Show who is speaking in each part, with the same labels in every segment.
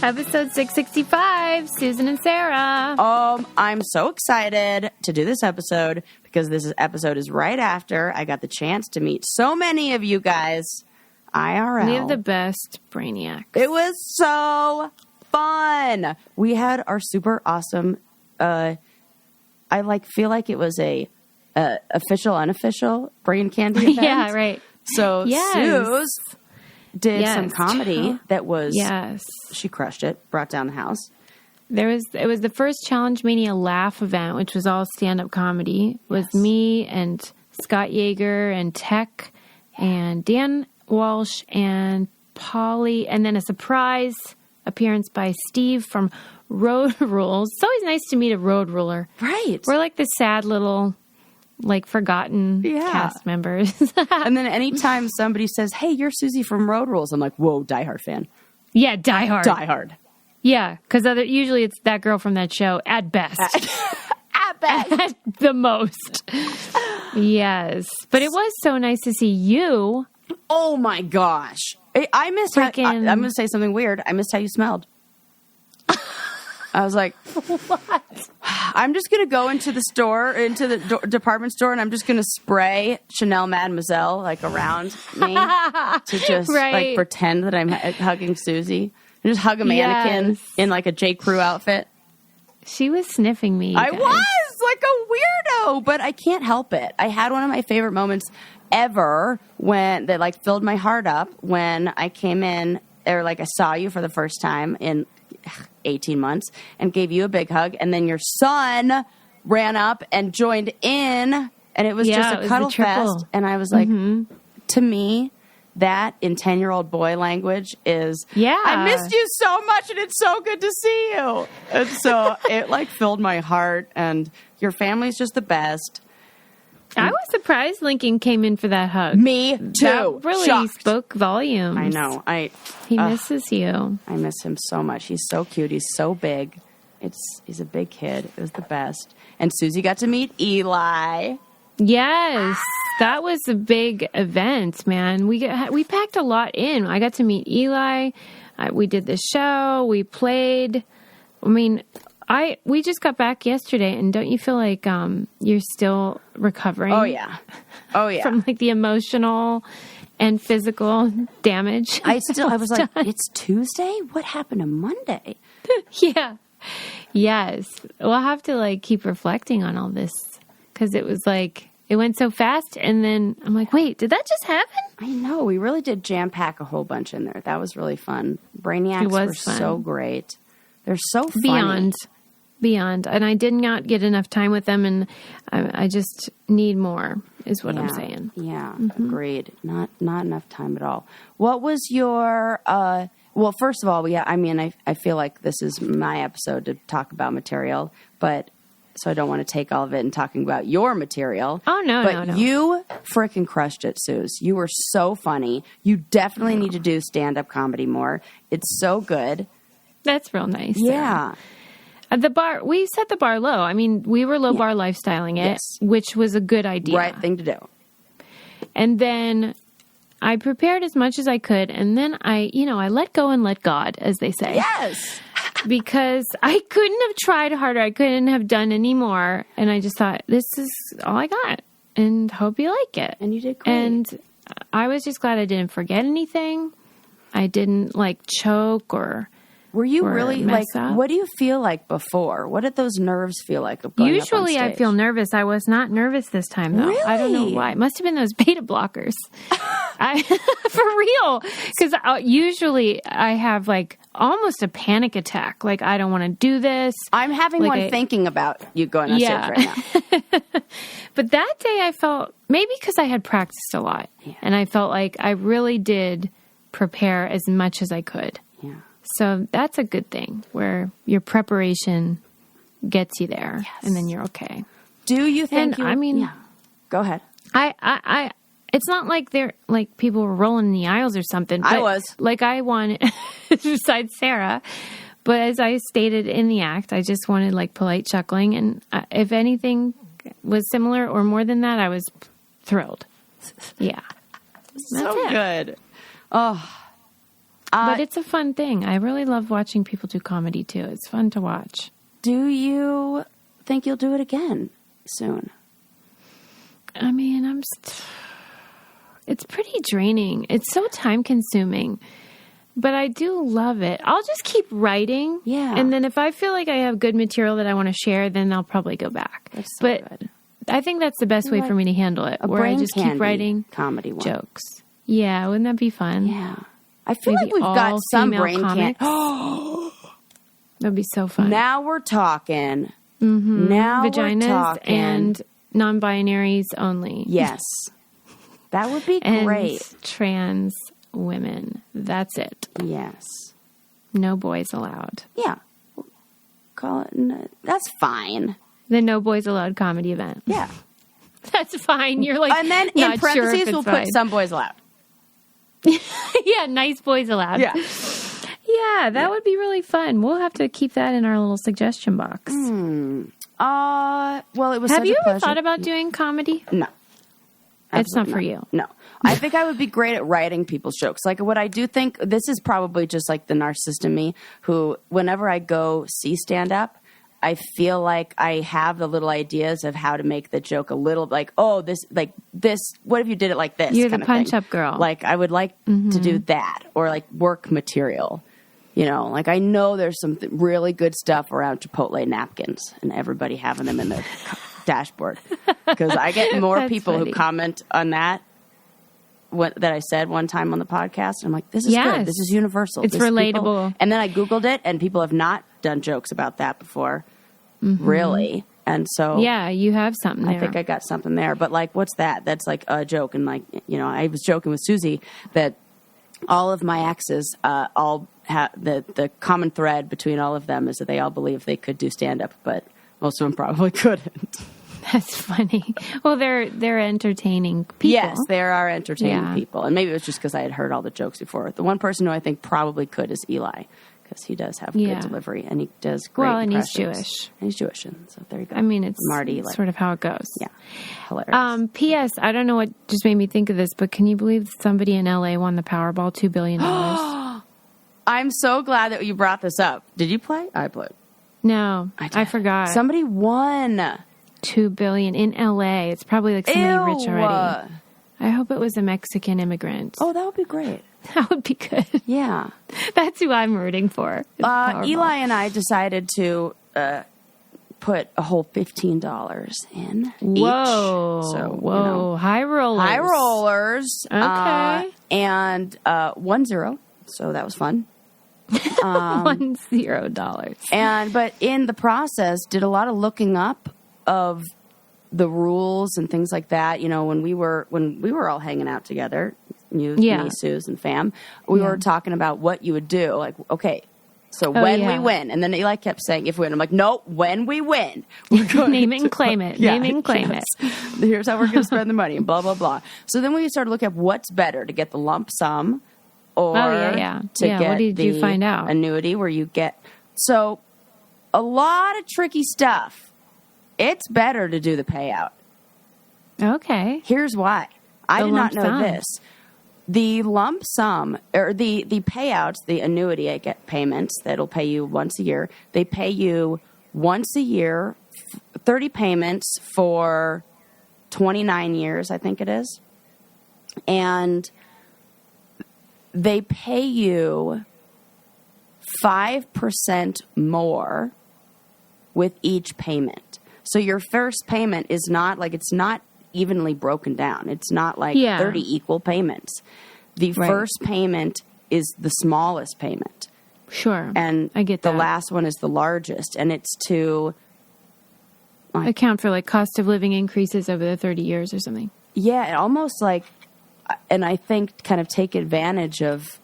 Speaker 1: Episode 665, Susan and Sarah.
Speaker 2: I'm so excited to do this episode because this episode is right after I got the chance to meet so many of you guys IRL.
Speaker 1: We have the best Brainiacs.
Speaker 2: It was so fun. We had our super awesome, I feel like it was a official, unofficial brain candy event.
Speaker 1: Yeah, right.
Speaker 2: So Suze did some comedy that was,
Speaker 1: yes,
Speaker 2: she crushed it, brought down the house.
Speaker 1: It was the first Challenge Mania Laugh event, which was all stand-up comedy. It was me and Scott Yeager and Tech and Dan Walsh and Polly, and then a surprise appearance by Steve from Road Rules. It's always nice to meet a road ruler.
Speaker 2: Right.
Speaker 1: We're like the sad little, forgotten cast members.
Speaker 2: And then anytime somebody says, hey, you're Susie from Road Rules, I'm like, whoa, diehard fan.
Speaker 1: Yeah, diehard.
Speaker 2: Diehard.
Speaker 1: Yeah, because usually it's that girl from that show at best.
Speaker 2: At best.
Speaker 1: At the most. Yes. But it was so nice to see you.
Speaker 2: Oh, my gosh. I missed how... I'm going to say something weird. I missed how you smelled. I was like, what? I'm just going to go into the store, into the department store, and I'm just going to spray Chanel Mademoiselle, around me to just, pretend that I'm hugging Susie. And just hug a mannequin in, a J. Crew outfit.
Speaker 1: She was sniffing me.
Speaker 2: I was like a weirdo, but I can't help it. I had one of my favorite moments ever that filled my heart up when I came in, or I saw you for the first time in 18 months and gave you a big hug, and then your son ran up and joined in, and it was just a cuddle fest. And I was like, to me, that in 10-year-old boy language is, I missed you so much, and it's so good to see you. And so it filled my heart, and your family's just the best.
Speaker 1: I was surprised Lincoln came in for that hug.
Speaker 2: Me too.
Speaker 1: That really spoke volumes.
Speaker 2: I know.
Speaker 1: He misses you.
Speaker 2: I miss him so much. He's so cute. He's so big. He's a big kid. It was the best. And Susie got to meet Eli.
Speaker 1: Yes, that was a big event, man. We packed a lot in. I got to meet Eli. We did the show. We played. I mean, we just got back yesterday, and don't you feel like you're still recovering?
Speaker 2: Oh yeah.
Speaker 1: From the emotional and physical damage.
Speaker 2: I was like, it's Tuesday? What happened to Monday?
Speaker 1: Yeah. Yes. We'll have to keep reflecting on all this, because it was it went so fast, and then I'm like, wait, did that just happen?
Speaker 2: I know. We really did jam-pack a whole bunch in there. That was really fun. Brainiacs were so great. They're so funny. Beyond. And I did not get enough time with them, and I just need more, is what I'm saying. Yeah, agreed. Not enough time at all. What was your... well, first of all, I feel like this is my episode to talk about material, but... So I don't want to take all of it and talking about your material.
Speaker 1: Oh, no,
Speaker 2: But you frickin' crushed it, Suze. You were so funny. You definitely need to do stand-up comedy more. It's so good.
Speaker 1: That's real nice.
Speaker 2: Yeah.
Speaker 1: The bar, we set the bar low. I mean, we were low bar lifestyling it, which was a good idea.
Speaker 2: Right thing to do.
Speaker 1: And then I prepared as much as I could, and then I let go and let God, as they say.
Speaker 2: Yes.
Speaker 1: Because I couldn't have tried harder. I couldn't have done any more. And I just thought, this is all I got. And hope you like it.
Speaker 2: And you did great.
Speaker 1: And I was just glad I didn't forget anything. I didn't choke or...
Speaker 2: Were you really
Speaker 1: mess up.
Speaker 2: What do you feel like before? What did those nerves feel like?
Speaker 1: Usually I feel nervous. I was not nervous this time, though.
Speaker 2: Really?
Speaker 1: I don't know why. It must have been those beta blockers. For real. Because usually I have almost a panic attack. I don't want to do this.
Speaker 2: I'm having one thinking about you going on stage right now.
Speaker 1: But that day I felt, maybe because I had practiced a lot. Yeah. And I felt like I really did prepare as much as I could.
Speaker 2: Yeah.
Speaker 1: So that's a good thing, where your preparation gets you there, and then you're okay.
Speaker 2: Do you think? Go ahead.
Speaker 1: It's not like they're people were rolling in the aisles or something. But
Speaker 2: I was
Speaker 1: I wanted, besides Sarah, but as I stated in the act, I just wanted polite chuckling, and if anything was similar or more than that, I was thrilled. Yeah,
Speaker 2: so good. Oh.
Speaker 1: But it's a fun thing. I really love watching people do comedy, too. It's fun to watch.
Speaker 2: Do you think you'll do it again soon?
Speaker 1: I mean, it's pretty draining. It's so time-consuming. But I do love it. I'll just keep writing.
Speaker 2: Yeah.
Speaker 1: And then if I feel like I have good material that I want to share, then I'll probably go back.
Speaker 2: That's so good.
Speaker 1: I think that's the best way for me to handle it, where I just keep writing
Speaker 2: comedy
Speaker 1: jokes. Yeah, wouldn't that be fun?
Speaker 2: Yeah. I feel like we've got some brain candy.
Speaker 1: That'd be so fun.
Speaker 2: Now we're talking. Mm-hmm. Now
Speaker 1: vaginas
Speaker 2: we're talking.
Speaker 1: And non-binaries only.
Speaker 2: Yes. That would be
Speaker 1: and
Speaker 2: great.
Speaker 1: Trans women. That's it.
Speaker 2: Yes.
Speaker 1: No boys allowed.
Speaker 2: Yeah. Call it. That's fine.
Speaker 1: The No Boys Allowed comedy event.
Speaker 2: Yeah.
Speaker 1: That's fine. You're like,
Speaker 2: and then in parentheses, we'll put some boys allowed.
Speaker 1: Yeah, nice boys allowed.
Speaker 2: Yeah.
Speaker 1: Yeah, that would be really fun. We'll have to keep that in our little suggestion box.
Speaker 2: Well, it was
Speaker 1: Have
Speaker 2: such
Speaker 1: you
Speaker 2: a
Speaker 1: ever
Speaker 2: pleasure.
Speaker 1: thought about doing comedy?
Speaker 2: No.
Speaker 1: It's not for
Speaker 2: Absolutely
Speaker 1: you.
Speaker 2: No. I think I would be great at writing people's jokes. Like, what I do think, this is probably just like the narcissist in me, who, whenever I go see stand-up, I feel like I have the little ideas of how to make the joke a little, like, oh, this, what if you did it like this?
Speaker 1: You're
Speaker 2: kind
Speaker 1: the
Speaker 2: of thing.
Speaker 1: punch-up girl.
Speaker 2: Like, I would like to do that, or like work material. You know, like, I know there's some really good stuff around Chipotle napkins and everybody having them in their dashboard. Because I get more people who comment on that that I said one time on the podcast. I'm like, this is good. This is universal.
Speaker 1: It's relatable.
Speaker 2: And then I Googled it, and people have not done jokes about that before, really. And so,
Speaker 1: yeah, you have something there.
Speaker 2: I think I got something there. But like, what's that? That's like a joke. And like, you know, I was joking with Susie that all of my exes all have the common thread between all of them is that they all believe they could do stand up, but most of them probably couldn't.
Speaker 1: That's funny. Well, they're entertaining people.
Speaker 2: Yes, they are entertaining people. And maybe it was just because I had heard all the jokes before. The one person who I think probably could is Eli, because he does have good delivery and he does great impressions.
Speaker 1: And he's Jewish.
Speaker 2: And he's Jewish, and so there you go.
Speaker 1: I mean, it's
Speaker 2: Marty,
Speaker 1: sort of how it goes.
Speaker 2: Yeah, hilarious.
Speaker 1: P.S. I don't know what just made me think of this, but can you believe somebody in L.A. won the Powerball $2 billion?
Speaker 2: I'm so glad that you brought this up. Did you play? I played.
Speaker 1: No, I forgot.
Speaker 2: Somebody won
Speaker 1: $2 billion in L.A. It's probably like somebody rich already. I hope it was a Mexican immigrant.
Speaker 2: Oh, that would be great.
Speaker 1: That would be good.
Speaker 2: Yeah.
Speaker 1: That's who I'm rooting for.
Speaker 2: Eli and I decided to put a whole $15 in
Speaker 1: Whoa.
Speaker 2: each. So,
Speaker 1: whoa. You know, high rollers.
Speaker 2: High rollers.
Speaker 1: Okay.
Speaker 2: And 1-0. So that was fun.
Speaker 1: $10.
Speaker 2: But in the process, did a lot of looking up of the rules and things like that. You know, when we were all hanging out together, you, me, Suze, and Fam, we were talking about what you would do. Like, okay, so when we win, and then Eli kept saying, "If we win," I'm like, "No, when we win, we're going
Speaker 1: name it and claim it. Name it and claim it.
Speaker 2: Here's how we're going to spend the money, and blah blah blah." So then we started to look at what's better, to get the lump sum, or to get
Speaker 1: what did you find out?
Speaker 2: Annuity, where you get a lot of tricky stuff. It's better to do the payout.
Speaker 1: Okay.
Speaker 2: Here's why. I did not know this. The lump sum, or the payouts, the annuity, I get payments that'll pay you once a year. They pay you once a year, 30 payments for 29 years, I think it is. And they pay you 5% more with each payment. So your first payment is not like, it's not evenly broken down. It's not like 30 equal payments. The first payment is the smallest payment.
Speaker 1: Sure.
Speaker 2: And
Speaker 1: I get that.
Speaker 2: The last one is the largest. And it's to
Speaker 1: account for like cost of living increases over the 30 years or something.
Speaker 2: Yeah, almost like, and I think kind of take advantage of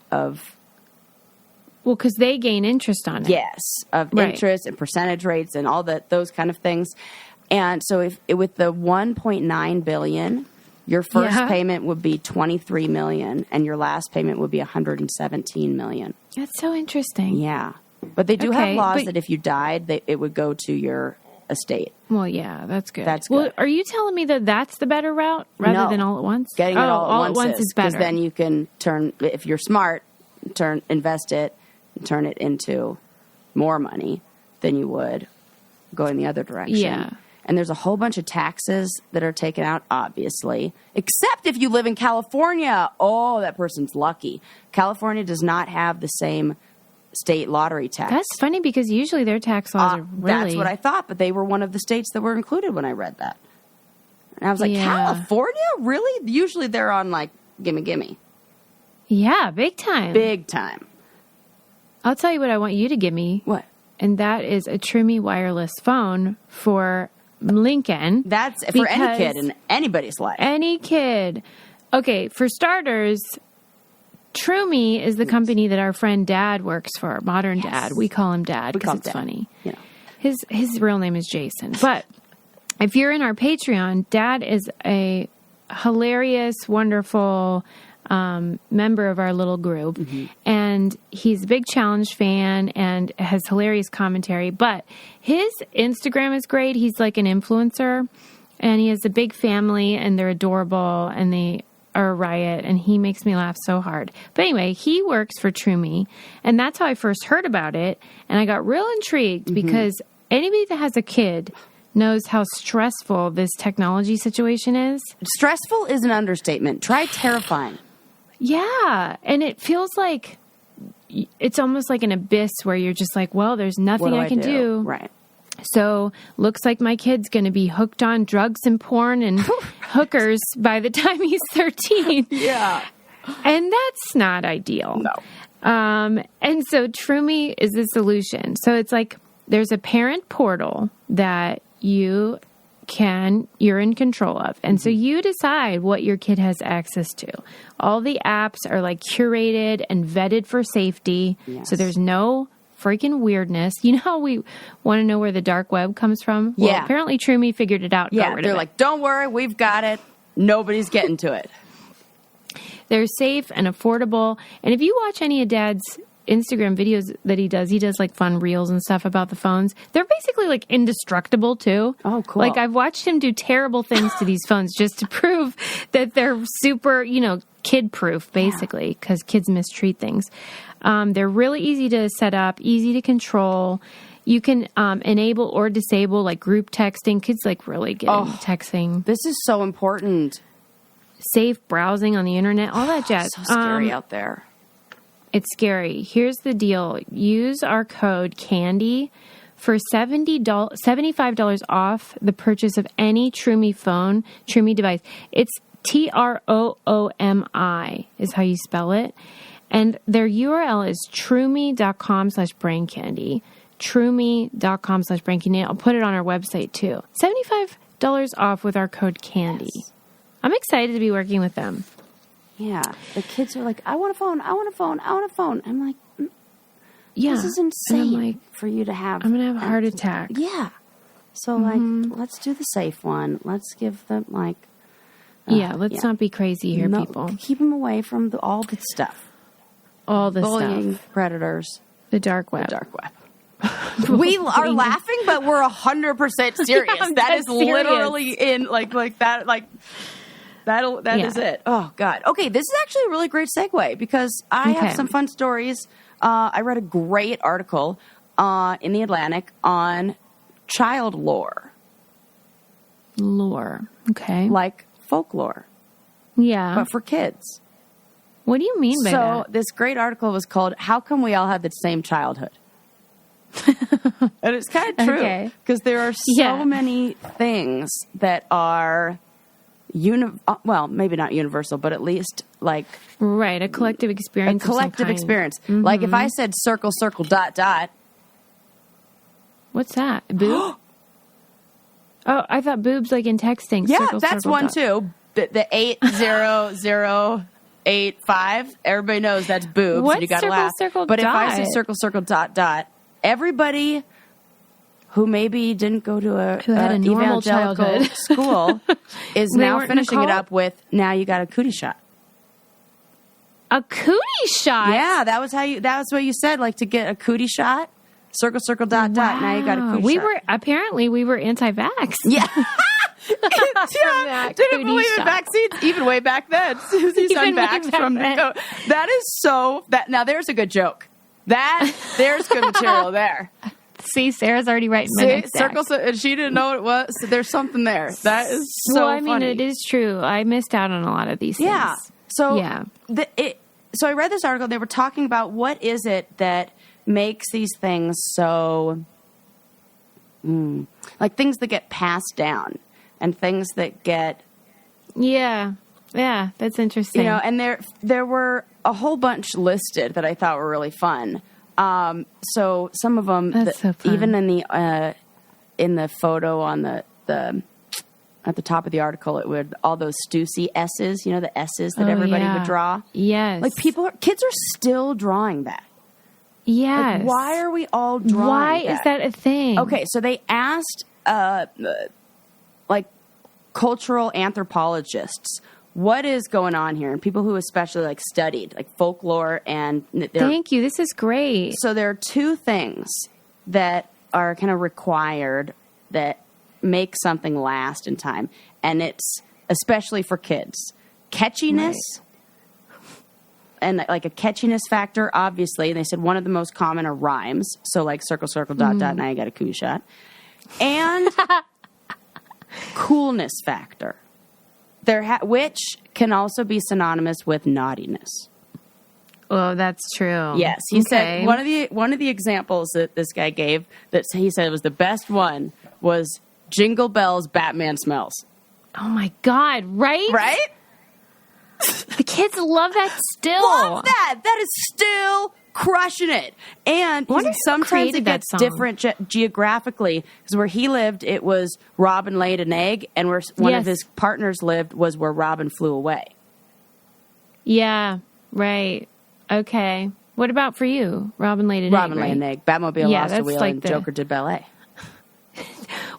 Speaker 1: well, because they gain interest on it.
Speaker 2: Yes, of interest and percentage rates and all those kind of things. And so with the $1.9 billion, your first payment would be $23 million, and your last payment would be $117 million.
Speaker 1: That's so interesting.
Speaker 2: Yeah. But they do have laws that if you died, it would go to your estate.
Speaker 1: Well, yeah, that's good.
Speaker 2: That's good.
Speaker 1: Well, are you telling me that that's the better route rather than all at once?
Speaker 2: Getting it all at once
Speaker 1: is better.
Speaker 2: Because then you can turn, if you're smart, invest it, and turn it into more money than you would going the other direction.
Speaker 1: Yeah.
Speaker 2: And there's a whole bunch of taxes that are taken out, obviously, except if you live in California. Oh, that person's lucky. California does not have the same state lottery tax.
Speaker 1: That's funny because usually their tax laws are really...
Speaker 2: That's what I thought, but they were one of the states that were included when I read that. And I was like, California? Really? Usually they're on like, gimme.
Speaker 1: Yeah, big time.
Speaker 2: Big time.
Speaker 1: I'll tell you what I want you to give me.
Speaker 2: What?
Speaker 1: And that is a Trumi wireless phone for Lincoln.
Speaker 2: That's for any kid in anybody's life.
Speaker 1: Any kid. Okay, for starters, Trumi is the company that our friend Dad works for. Modern Dad. We call him Dad because it's funny.
Speaker 2: Yeah.
Speaker 1: His real name is Jason. But if you're in our Patreon, Dad is a hilarious, wonderful member of our little group. Mm-hmm. And he's a big challenge fan and has hilarious commentary. But his Instagram is great. He's like an influencer. And he has a big family, and they're adorable, and they are a riot, and he makes me laugh so hard. But anyway, he works for Trumi, and that's how I first heard about it. And I got real intrigued because anybody that has a kid knows how stressful this technology situation is.
Speaker 2: Stressful is an understatement. Try terrifying.
Speaker 1: Yeah. And it feels like it's almost like an abyss where you're just like, well, there's nothing I can do.
Speaker 2: Right.
Speaker 1: So looks like my kid's going to be hooked on drugs and porn and hookers by the time he's 13.
Speaker 2: Yeah.
Speaker 1: And that's not ideal.
Speaker 2: No.
Speaker 1: And so Trumi is the solution. So it's like there's a parent portal that you're in control of. And so you decide what your kid has access to. All the apps are like curated and vetted for safety. Yes. So there's no freaking weirdness. You know how we want to know where the dark web comes from? Well,
Speaker 2: yeah.
Speaker 1: Apparently Trumi figured it out.
Speaker 2: Yeah, they're like, don't worry, we've got it. Nobody's getting to it.
Speaker 1: They're safe and affordable. And if you watch any of Dad's Instagram videos that he does like fun reels and stuff about the phones. They're basically like indestructible too.
Speaker 2: Oh, cool.
Speaker 1: Like I've watched him do terrible things to these phones just to prove that they're super, kid proof basically, because kids mistreat things. They're really easy to set up, easy to control. You can enable or disable like group texting. Kids like really get into texting.
Speaker 2: This is so important.
Speaker 1: Safe browsing on the internet, all that jazz.
Speaker 2: So scary out there.
Speaker 1: It's scary. Here's the deal. Use our code CANDY for $75 off the purchase of any Trumi device. It's TROOMI is how you spell it. And their URL is trumi.com/braincandy. Trumi.com/braincandy. I'll put it on our website too. $75 off with our code CANDY. Yes. I'm excited to be working with them.
Speaker 2: Yeah. The kids are like, I want a phone. I want a phone. I want a phone. I'm like,
Speaker 1: yeah.
Speaker 2: This is insane for you to have.
Speaker 1: I'm going to have a heart attack.
Speaker 2: Yeah. So, let's do the safe one. Let's give them,
Speaker 1: let's not be crazy here, people.
Speaker 2: Keep them away from all the stuff.
Speaker 1: All the
Speaker 2: bullying,
Speaker 1: stuff.
Speaker 2: Predators.
Speaker 1: The dark web.
Speaker 2: The dark web. We are laughing, but we're 100% serious.
Speaker 1: Yeah,
Speaker 2: that is
Speaker 1: serious.
Speaker 2: literally in, that is it. Oh, God. Okay, this is actually a really great segue because I have some fun stories. I read a great article in The Atlantic on Childlore.
Speaker 1: Lore. Okay.
Speaker 2: Like folklore.
Speaker 1: Yeah.
Speaker 2: But for kids.
Speaker 1: What do you mean by that?
Speaker 2: So this great article was called, How Come We All Had the Same Childhood? And it's kind of true. Because there are so many things that are... maybe not universal, but at least like...
Speaker 1: Right, a collective experience.
Speaker 2: A collective experience. Mm-hmm. Like if I said circle, circle, dot, dot.
Speaker 1: What's that? A boob? Oh, I thought boobs like in texting.
Speaker 2: Yeah,
Speaker 1: circle,
Speaker 2: that's
Speaker 1: circle,
Speaker 2: one
Speaker 1: dot.
Speaker 2: too. The 80085. Everybody knows that's boobs.
Speaker 1: What's
Speaker 2: you gotta
Speaker 1: circle,
Speaker 2: laugh.
Speaker 1: circle,
Speaker 2: but
Speaker 1: dot?
Speaker 2: If I say circle, circle, dot, dot, everybody who maybe didn't go to a
Speaker 1: normal
Speaker 2: evangelical
Speaker 1: childhood
Speaker 2: school is now finishing it up with, now you got a cootie shot.
Speaker 1: A cootie shot?
Speaker 2: Yeah, that was what you said, like to get a cootie shot. Circle, circle, dot, dot. Now you got a cootie shot.
Speaker 1: We were anti-vax.
Speaker 2: Yeah.
Speaker 1: that
Speaker 2: Didn't
Speaker 1: cootie
Speaker 2: believe in
Speaker 1: shot.
Speaker 2: vaccines even way back then. Susie's
Speaker 1: Even way
Speaker 2: unvaxxed
Speaker 1: back
Speaker 2: from
Speaker 1: then.
Speaker 2: the That is so. Now there's a good joke. There's good material there.
Speaker 1: See, Sarah's already writing my
Speaker 2: See,
Speaker 1: next act.
Speaker 2: circle, and she didn't know what it was. So there's something there. That is so
Speaker 1: Well, I mean,
Speaker 2: funny.
Speaker 1: it is true. I missed out on a lot of these things.
Speaker 2: Yeah. So
Speaker 1: Yeah.
Speaker 2: So I read this article. They were talking about what is it that makes these things so, like things that get passed down and things that get,
Speaker 1: Yeah. Yeah, that's interesting.
Speaker 2: and there were a whole bunch listed that I thought were really fun. So some of them,
Speaker 1: That's so fun.
Speaker 2: even in the photo on the at the top of the article, it would all those Stussy S's, the S's that everybody would draw.
Speaker 1: Yes.
Speaker 2: Like kids are still drawing that.
Speaker 1: Yes.
Speaker 2: Like, why are we all drawing
Speaker 1: Why is that a thing?
Speaker 2: Okay, so they asked like cultural anthropologists what is going on here, and people who especially like studied like folklore and
Speaker 1: Thank you. This is great.
Speaker 2: so there are two things that are kind of required that make something last in time, and it's especially for kids. Catchiness. And like a catchiness factor, obviously. And they said one of the most common are rhymes. So like circle, circle, dot, dot, now you got a cootie shot. And coolness factor, which can also be synonymous with naughtiness.
Speaker 1: Oh, that's true.
Speaker 2: Yes, he
Speaker 1: Okay.
Speaker 2: said one of the examples that this guy gave that he said was the best one was Jingle Bells, Batman Smells.
Speaker 1: Oh my God! Right?
Speaker 2: Right?
Speaker 1: The kids love that still.
Speaker 2: Love that. That is still crushing it. And
Speaker 1: wonder who
Speaker 2: sometimes
Speaker 1: created
Speaker 2: it
Speaker 1: that
Speaker 2: gets
Speaker 1: song.
Speaker 2: different geographically. Because where he lived, it was Robin laid an egg, and where one of
Speaker 1: Yes.
Speaker 2: his partners lived was where Robin flew away.
Speaker 1: Yeah. Right. Okay. What about for you? Robin laid an egg.
Speaker 2: Robin laid an egg. Batmobile
Speaker 1: Yeah,
Speaker 2: lost a
Speaker 1: that's
Speaker 2: wheel,
Speaker 1: like
Speaker 2: and
Speaker 1: the-
Speaker 2: Joker did ballet.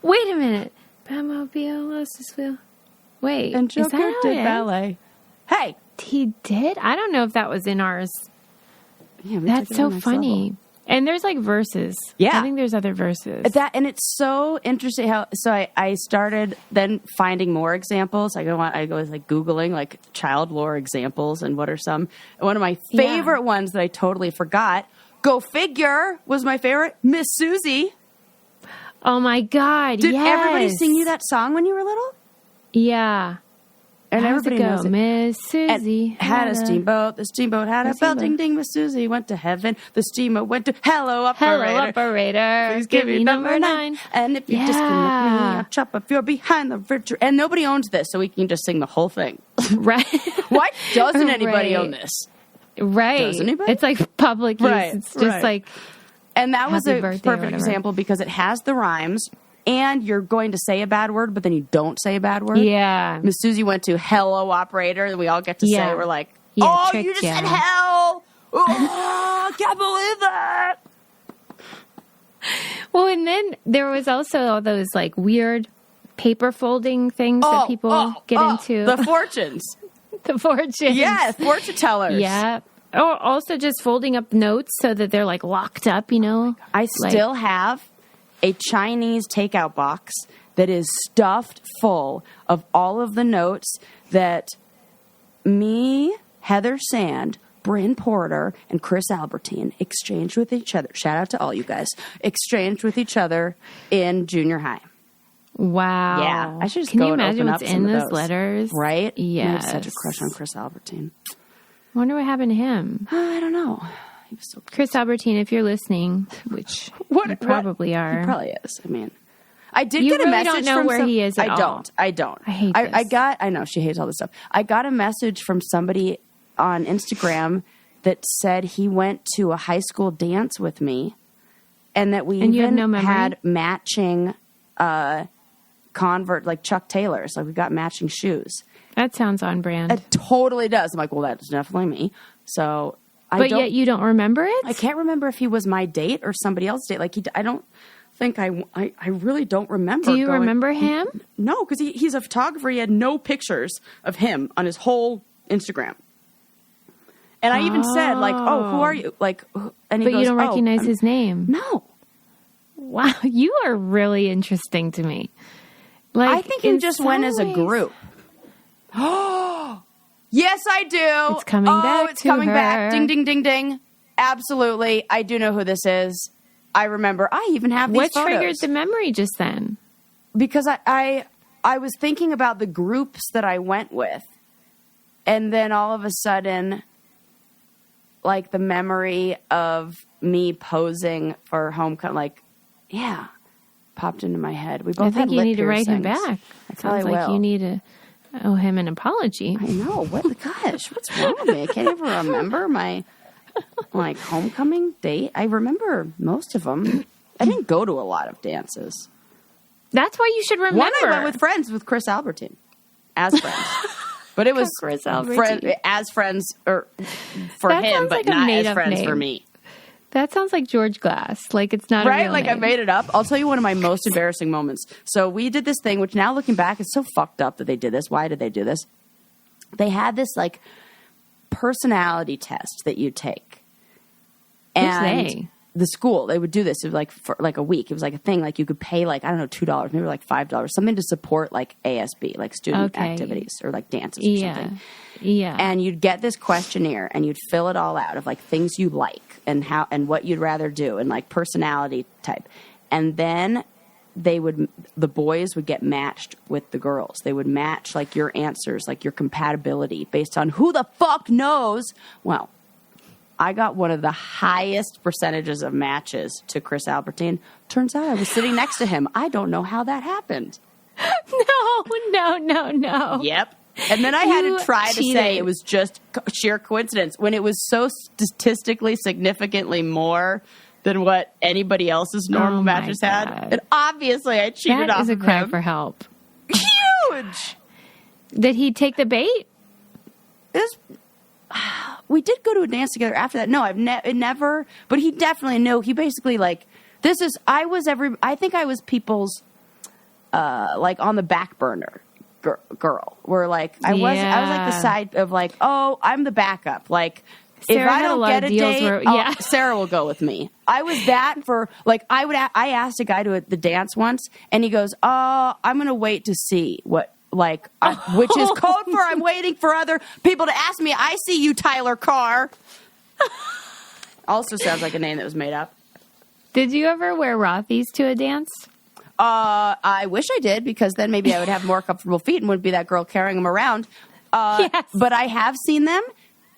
Speaker 1: Wait a minute. Batmobile lost his wheel. Wait.
Speaker 2: And
Speaker 1: is
Speaker 2: Joker
Speaker 1: that how
Speaker 2: did
Speaker 1: it is?
Speaker 2: ballet. Hey.
Speaker 1: He did? I don't know if that was in ours.
Speaker 2: Yeah, we
Speaker 1: That's
Speaker 2: took it
Speaker 1: so
Speaker 2: to the next
Speaker 1: funny.
Speaker 2: level.
Speaker 1: And there's like verses.
Speaker 2: Yeah.
Speaker 1: I think there's other verses.
Speaker 2: And it's so interesting how. So I started then finding more examples. I go like Googling like Childlore examples and what are some. One of my favorite ones that I totally forgot. Go figure was my favorite. Miss Susie.
Speaker 1: Oh my God.
Speaker 2: Did
Speaker 1: yes.
Speaker 2: everybody sing you that song when you were little?
Speaker 1: Yeah.
Speaker 2: And
Speaker 1: How does
Speaker 2: everybody
Speaker 1: it go?
Speaker 2: knows it.
Speaker 1: Miss
Speaker 2: And
Speaker 1: Susie
Speaker 2: had a steamboat. The steamboat had a bell.
Speaker 1: steamboat.
Speaker 2: Ding ding. Miss Susie went to heaven. The steamboat went to hello operator.
Speaker 1: Hello, operator.
Speaker 2: Please give me number 9. And if you disconnect me,
Speaker 1: Yeah.
Speaker 2: I'll chop up your behind the refrigerator. And nobody owns this, so we can just sing the whole thing.
Speaker 1: Right.
Speaker 2: Why doesn't anybody
Speaker 1: Right.
Speaker 2: own this?
Speaker 1: Right.
Speaker 2: Does anybody?
Speaker 1: It's like public use.
Speaker 2: Right,
Speaker 1: It's just
Speaker 2: right.
Speaker 1: like,
Speaker 2: And that was
Speaker 1: Happy
Speaker 2: a
Speaker 1: birthday or
Speaker 2: perfect
Speaker 1: whatever.
Speaker 2: example because it has the rhymes, and you're going to say a bad word, but then you don't say a bad word.
Speaker 1: yeah.
Speaker 2: Miss Susie went to hello operator, and we all get to
Speaker 1: Yeah.
Speaker 2: say, we're like,
Speaker 1: Yeah,
Speaker 2: oh,
Speaker 1: tricked
Speaker 2: you just
Speaker 1: ya.
Speaker 2: said hell. Oh, I can't believe that.
Speaker 1: Well, and then there was also all those like weird paper folding things that people get into.
Speaker 2: The fortunes.
Speaker 1: The fortune.
Speaker 2: Yes, fortune tellers.
Speaker 1: Yeah. Or also just folding up notes so that they're like locked up,
Speaker 2: I still have a Chinese takeout box that is stuffed full of all of the notes that me, Heather Sand, Bryn Porter, and Chris Albertine exchanged with each other. Shout out to all you guys. Exchanged with each other in junior high.
Speaker 1: Wow.
Speaker 2: Yeah. I should just
Speaker 1: Can
Speaker 2: go
Speaker 1: you
Speaker 2: and
Speaker 1: imagine
Speaker 2: open
Speaker 1: what's
Speaker 2: up
Speaker 1: in
Speaker 2: some of
Speaker 1: those
Speaker 2: those.
Speaker 1: letters?
Speaker 2: Right?
Speaker 1: Yes.
Speaker 2: I have such a crush on Chris Albertine.
Speaker 1: Wonder what happened to him.
Speaker 2: I don't know. He was so cute.
Speaker 1: Chris Albertine, if you're listening, which you probably are.
Speaker 2: He probably is. I mean, I did
Speaker 1: You
Speaker 2: get a
Speaker 1: really
Speaker 2: message
Speaker 1: don't know
Speaker 2: from
Speaker 1: where he is at
Speaker 2: I
Speaker 1: all.
Speaker 2: don't.
Speaker 1: I hate this.
Speaker 2: I know she hates all this stuff. I got a message from somebody on Instagram that said he went to a high school dance with me, and that we
Speaker 1: And you have
Speaker 2: even
Speaker 1: no memory?
Speaker 2: had matching Convert, like Chuck Taylors. Like we got matching shoes.
Speaker 1: That sounds on brand.
Speaker 2: It totally does. I'm like, well, that's definitely me. So
Speaker 1: but yet you don't remember it?
Speaker 2: I can't remember if he was my date or somebody else's date. Like I don't think I really don't remember.
Speaker 1: Do you remember him?
Speaker 2: No, because he's a photographer. He had no pictures of him on his whole Instagram. And I even said, like, oh, who are you? Like, and he
Speaker 1: But
Speaker 2: goes,
Speaker 1: you don't
Speaker 2: "Oh,
Speaker 1: recognize
Speaker 2: I'm-"
Speaker 1: his name.
Speaker 2: No.
Speaker 1: Wow, you are really interesting to me. Like,
Speaker 2: I think you just went as a
Speaker 1: ways.
Speaker 2: group. Oh, yes, I do.
Speaker 1: It's coming back.
Speaker 2: It's
Speaker 1: to
Speaker 2: coming
Speaker 1: her.
Speaker 2: back. Ding, ding, ding, ding. Absolutely. I do know who this is. I remember. I even have these
Speaker 1: What
Speaker 2: photos.
Speaker 1: triggered the memory just then?
Speaker 2: Because I was thinking about the groups that I went with. And then all of a sudden, like the memory of me posing for homecoming, like, yeah, popped into my head. We both
Speaker 1: I think
Speaker 2: had
Speaker 1: you
Speaker 2: lip
Speaker 1: need to write him
Speaker 2: piercings.
Speaker 1: back.
Speaker 2: I probably
Speaker 1: Sounds like
Speaker 2: will.
Speaker 1: you need to owe him an apology.
Speaker 2: I know. What? Gosh, what's wrong with me? I can't even remember my like homecoming date. I remember most of them. I didn't go to a lot of dances.
Speaker 1: That's why you should remember.
Speaker 2: One I went with friends with Chris Albertine as friends, but it was
Speaker 1: Chris Albertine.
Speaker 2: as friends or for
Speaker 1: That
Speaker 2: him,
Speaker 1: sounds
Speaker 2: but
Speaker 1: like a
Speaker 2: not as
Speaker 1: made-up
Speaker 2: friends
Speaker 1: name.
Speaker 2: for me.
Speaker 1: That sounds like George Glass. Like it's not a
Speaker 2: Right?
Speaker 1: real
Speaker 2: Like I
Speaker 1: name.
Speaker 2: made it up. I'll tell you one of my most embarrassing moments. So we did this thing, which now looking back, is so fucked up that they did this. Why did they do this? They had this like personality test that you take. And
Speaker 1: they?
Speaker 2: the school, they would do this. It was like for like a week. It was like a thing. Like you could pay like, I don't know, $2, maybe like $5, something to support like ASB, like student
Speaker 1: Okay.
Speaker 2: activities or like dances or
Speaker 1: Yeah.
Speaker 2: something.
Speaker 1: Yeah.
Speaker 2: And you'd get this questionnaire and you'd fill it all out of like things you like and how and what you'd rather do and like personality type. And then the boys would get matched with the girls. They would match like your answers, like your compatibility based on who the fuck knows. Well, I got one of the highest percentages of matches to Chris Albertine. Turns out I was sitting next to him. I don't know how that happened.
Speaker 1: No.
Speaker 2: Yep. And then I had
Speaker 1: You
Speaker 2: to try to say
Speaker 1: cheated.
Speaker 2: it was just sheer coincidence when it was so statistically significantly more than what anybody else's normal
Speaker 1: Oh my
Speaker 2: matches had.
Speaker 1: God.
Speaker 2: And obviously I cheated
Speaker 1: That
Speaker 2: off
Speaker 1: is a
Speaker 2: of
Speaker 1: cry
Speaker 2: him.
Speaker 1: for help.
Speaker 2: Huge.
Speaker 1: Did he take the bait?
Speaker 2: We did go to a dance together after that. No, I've never, but he definitely knew. He basically like, I think I was people's, like on the back burner girl where like, I was like
Speaker 1: Yeah.
Speaker 2: the side of like, oh, I'm the backup. Like
Speaker 1: Sarah
Speaker 2: if I
Speaker 1: had a
Speaker 2: don't
Speaker 1: lot
Speaker 2: get
Speaker 1: of
Speaker 2: a
Speaker 1: deals
Speaker 2: date,
Speaker 1: where- yeah.
Speaker 2: Sarah will go with me. I was that for like, I asked a guy to the dance once and he goes, I'm going to wait to see what, like, which is code for I'm waiting for other people to ask me. I see you, Tyler Carr. Also sounds like a name that was made up.
Speaker 1: Did you ever wear Rothy's to a dance?
Speaker 2: I wish I did because then maybe I would have more comfortable feet and wouldn't be that girl carrying them around.
Speaker 1: Yes.
Speaker 2: But I have seen them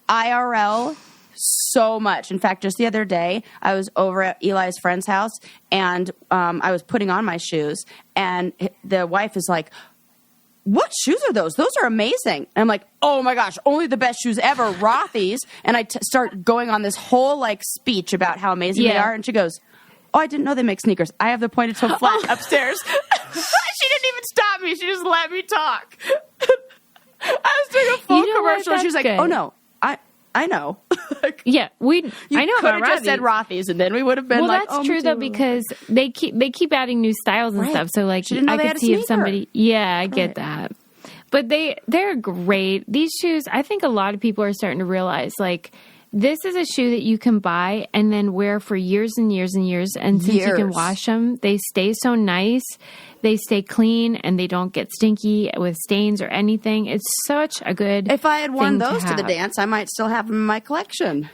Speaker 2: IRL so much. In fact, just the other day, I was over at Eli's friend's house and I was putting on my shoes and the wife is like, what shoes are those? Those are amazing. And I'm like, oh my gosh, only the best shoes ever, Rothy's. And I start going on this whole like speech about how amazing they
Speaker 1: Yeah.
Speaker 2: are. And she goes, oh, I didn't know they make sneakers. I have the pointed toe flat upstairs. She didn't even stop me. She just let me talk. I was doing a full
Speaker 1: You know what?
Speaker 2: commercial. And she was
Speaker 1: That's
Speaker 2: like,
Speaker 1: good.
Speaker 2: oh no, I know. Like,
Speaker 1: Yeah,
Speaker 2: you
Speaker 1: I know
Speaker 2: could
Speaker 1: about
Speaker 2: have just said
Speaker 1: Rothy's.
Speaker 2: Rothy's and then we would have been
Speaker 1: Well,
Speaker 2: like,
Speaker 1: that's
Speaker 2: oh, me
Speaker 1: true though
Speaker 2: too.
Speaker 1: because they keep adding new styles and
Speaker 2: Right.
Speaker 1: stuff. So like
Speaker 2: She didn't know
Speaker 1: I
Speaker 2: they
Speaker 1: could
Speaker 2: had a
Speaker 1: see if
Speaker 2: sneaker.
Speaker 1: somebody. Yeah, I get
Speaker 2: Right.
Speaker 1: that. But they're great. These shoes, I think a lot of people are starting to realize like this is a shoe that you can buy and then wear for years and years and years. And since you can
Speaker 2: Years.
Speaker 1: wash them, they stay so nice. They stay clean and they don't get stinky with stains or anything. It's such a good.
Speaker 2: If I had worn
Speaker 1: thing
Speaker 2: those to the
Speaker 1: have.
Speaker 2: dance, I might still have them in my collection.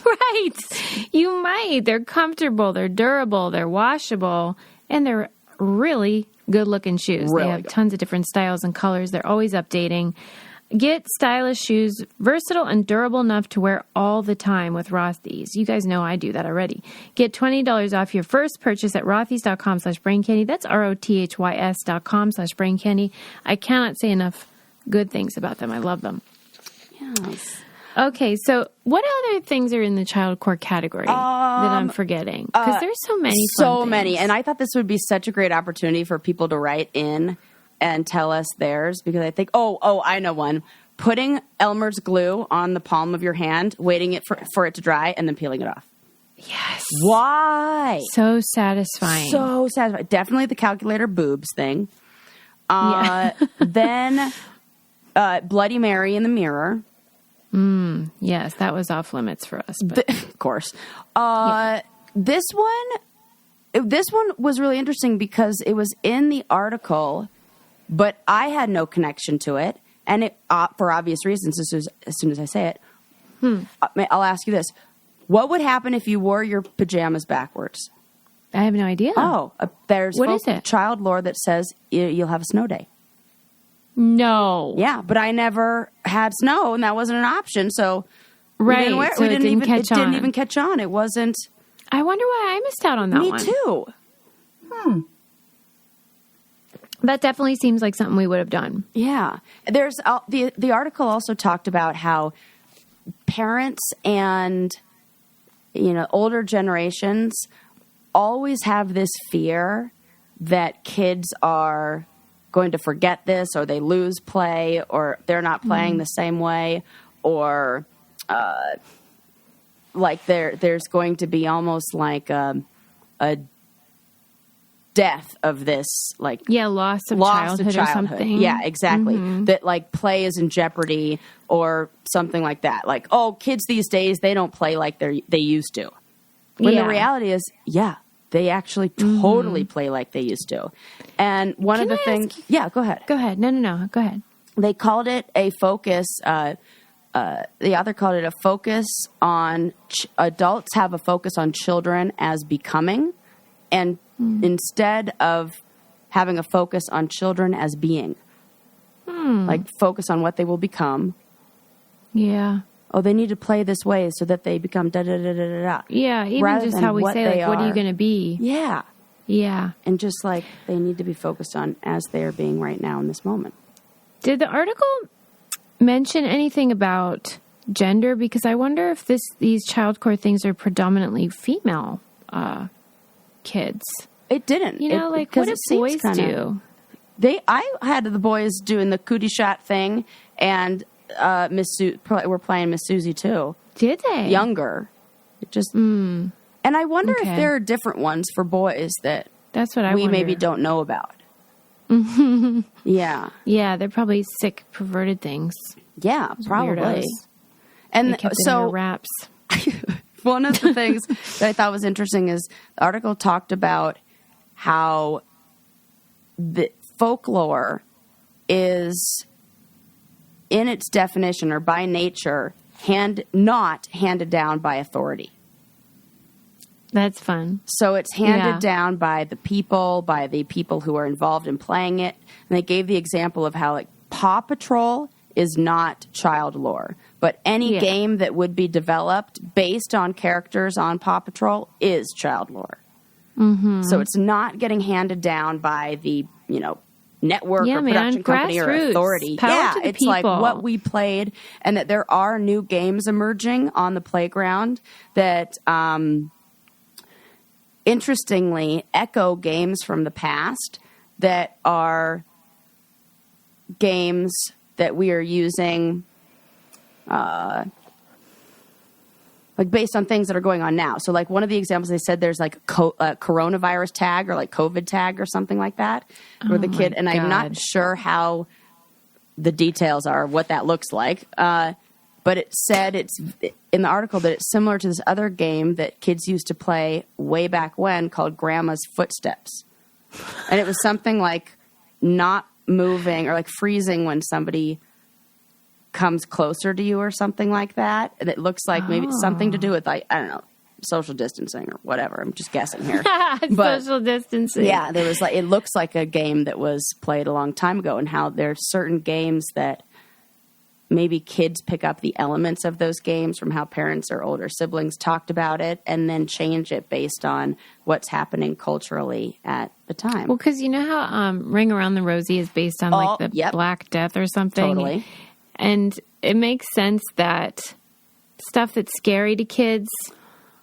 Speaker 1: Right. You might. They're comfortable, they're durable, they're washable, and they're really good looking shoes.
Speaker 2: Really
Speaker 1: they have
Speaker 2: good.
Speaker 1: tons of different styles and colors. They're always updating. Get stylish shoes, versatile and durable enough to wear all the time with Rothy's. You guys know I do that already. Get $20 off your first purchase at rothys.com/braincandy. That's ROTHYS.com/braincandy. I cannot say enough good things about them. I love them.
Speaker 2: Yes.
Speaker 1: Okay, so what other things are in the childcore category that I'm forgetting? Because there's so many.
Speaker 2: So
Speaker 1: fun
Speaker 2: many.
Speaker 1: things.
Speaker 2: And I thought this would be such a great opportunity for people to write in and tell us theirs because I think, I know one. Putting Elmer's glue on the palm of your hand, waiting it for it to dry, and then peeling it off.
Speaker 1: Yes,
Speaker 2: Why?
Speaker 1: so satisfying.
Speaker 2: So satisfying. Definitely the calculator boobs thing. Then Bloody Mary in the mirror.
Speaker 1: Yes, that was off limits for us. But
Speaker 2: Of course. This one was really interesting because it was in the article but I had no connection to it. And it, for obvious reasons, as soon as I say it, I'll ask you this. What would happen if you wore your pajamas backwards?
Speaker 1: I have no idea.
Speaker 2: Oh, there's
Speaker 1: what is it?
Speaker 2: Childlore that says you'll have a snow day.
Speaker 1: No.
Speaker 2: Yeah, but I never had snow, and that wasn't an option. So
Speaker 1: right,
Speaker 2: we didn't wear it.
Speaker 1: So
Speaker 2: It didn't
Speaker 1: even
Speaker 2: catch on. It wasn't.
Speaker 1: I wonder why I missed out on that
Speaker 2: Me
Speaker 1: one.
Speaker 2: too.
Speaker 1: That definitely seems like something we would have done.
Speaker 2: Yeah. There's the article also talked about how parents and older generations always have this fear that kids are going to forget this, or they lose play, or they're not playing the same way, or like there's going to be almost like a death of this, like
Speaker 1: loss of childhood or something.
Speaker 2: Yeah, exactly. That like play is in jeopardy or something like that. Like, oh, kids these days, they don't play like they used to. When the reality is, they actually totally play like they used to. And one of the things, go ahead.
Speaker 1: Go ahead. No, go ahead.
Speaker 2: They called it a focus. The author called it a focus on adults have a focus on children as becoming, and instead of having a focus on children as being, like focus on what they will become.
Speaker 1: Yeah.
Speaker 2: Oh, they need to play this way so that they become da-da-da-da-da-da.
Speaker 1: Yeah, even
Speaker 2: rather
Speaker 1: just
Speaker 2: than
Speaker 1: how we say, like, what are you going to be?
Speaker 2: Yeah.
Speaker 1: Yeah.
Speaker 2: And just like they need to be focused on as they are being right now in this moment.
Speaker 1: Did the article mention anything about gender? Because I wonder if these childcore things are predominantly female kids.
Speaker 2: It didn't.
Speaker 1: Like what do boys do?
Speaker 2: I had the boys doing the cootie shot thing, and we're playing Miss Susie too.
Speaker 1: Did they?
Speaker 2: Younger. It just and I wonder if there are different ones for boys
Speaker 1: that's what we
Speaker 2: maybe don't know about. Yeah.
Speaker 1: Yeah, they're probably sick, perverted things.
Speaker 2: Yeah, probably.
Speaker 1: Weirdos.
Speaker 2: And
Speaker 1: they kept it under wraps.
Speaker 2: One of the things that I thought was interesting is the article talked about how the folklore is, in its definition or by nature, not handed down by authority.
Speaker 1: That's fun.
Speaker 2: So it's handed down by the people who are involved in playing it. And they gave the example of how like Paw Patrol is not child lore, but any game that would be developed based on characters on Paw Patrol is child lore. So it's not getting handed down by the, network or production company or authority.
Speaker 1: Power to the
Speaker 2: it's
Speaker 1: people.
Speaker 2: Like what we played, and that there are new games emerging on the playground that interestingly echo games from the past that are games that we are using like based on things that are going on now. So like one of the examples they said there's like coronavirus tag or like COVID tag or something like that where the kid, and I'm not sure how the details are, what that looks like. But it said it's in the article that it's similar to this other game that kids used to play way back when called Grandma's Footsteps. And it was something like not moving or like freezing when somebody comes closer to you or something like that. And it looks like maybe it's something to do with, like, I don't know, social distancing or whatever. I'm just guessing here. But,
Speaker 1: social distancing.
Speaker 2: Yeah, there was like, it looks like a game that was played a long time ago, and how there's certain games that maybe kids pick up the elements of those games from how parents or older siblings talked about it and then change it based on what's happening culturally at the time.
Speaker 1: Well, because you know how Ring Around the Rosie is based on like the Black Death or something?
Speaker 2: Totally.
Speaker 1: And it makes sense that stuff that's scary to kids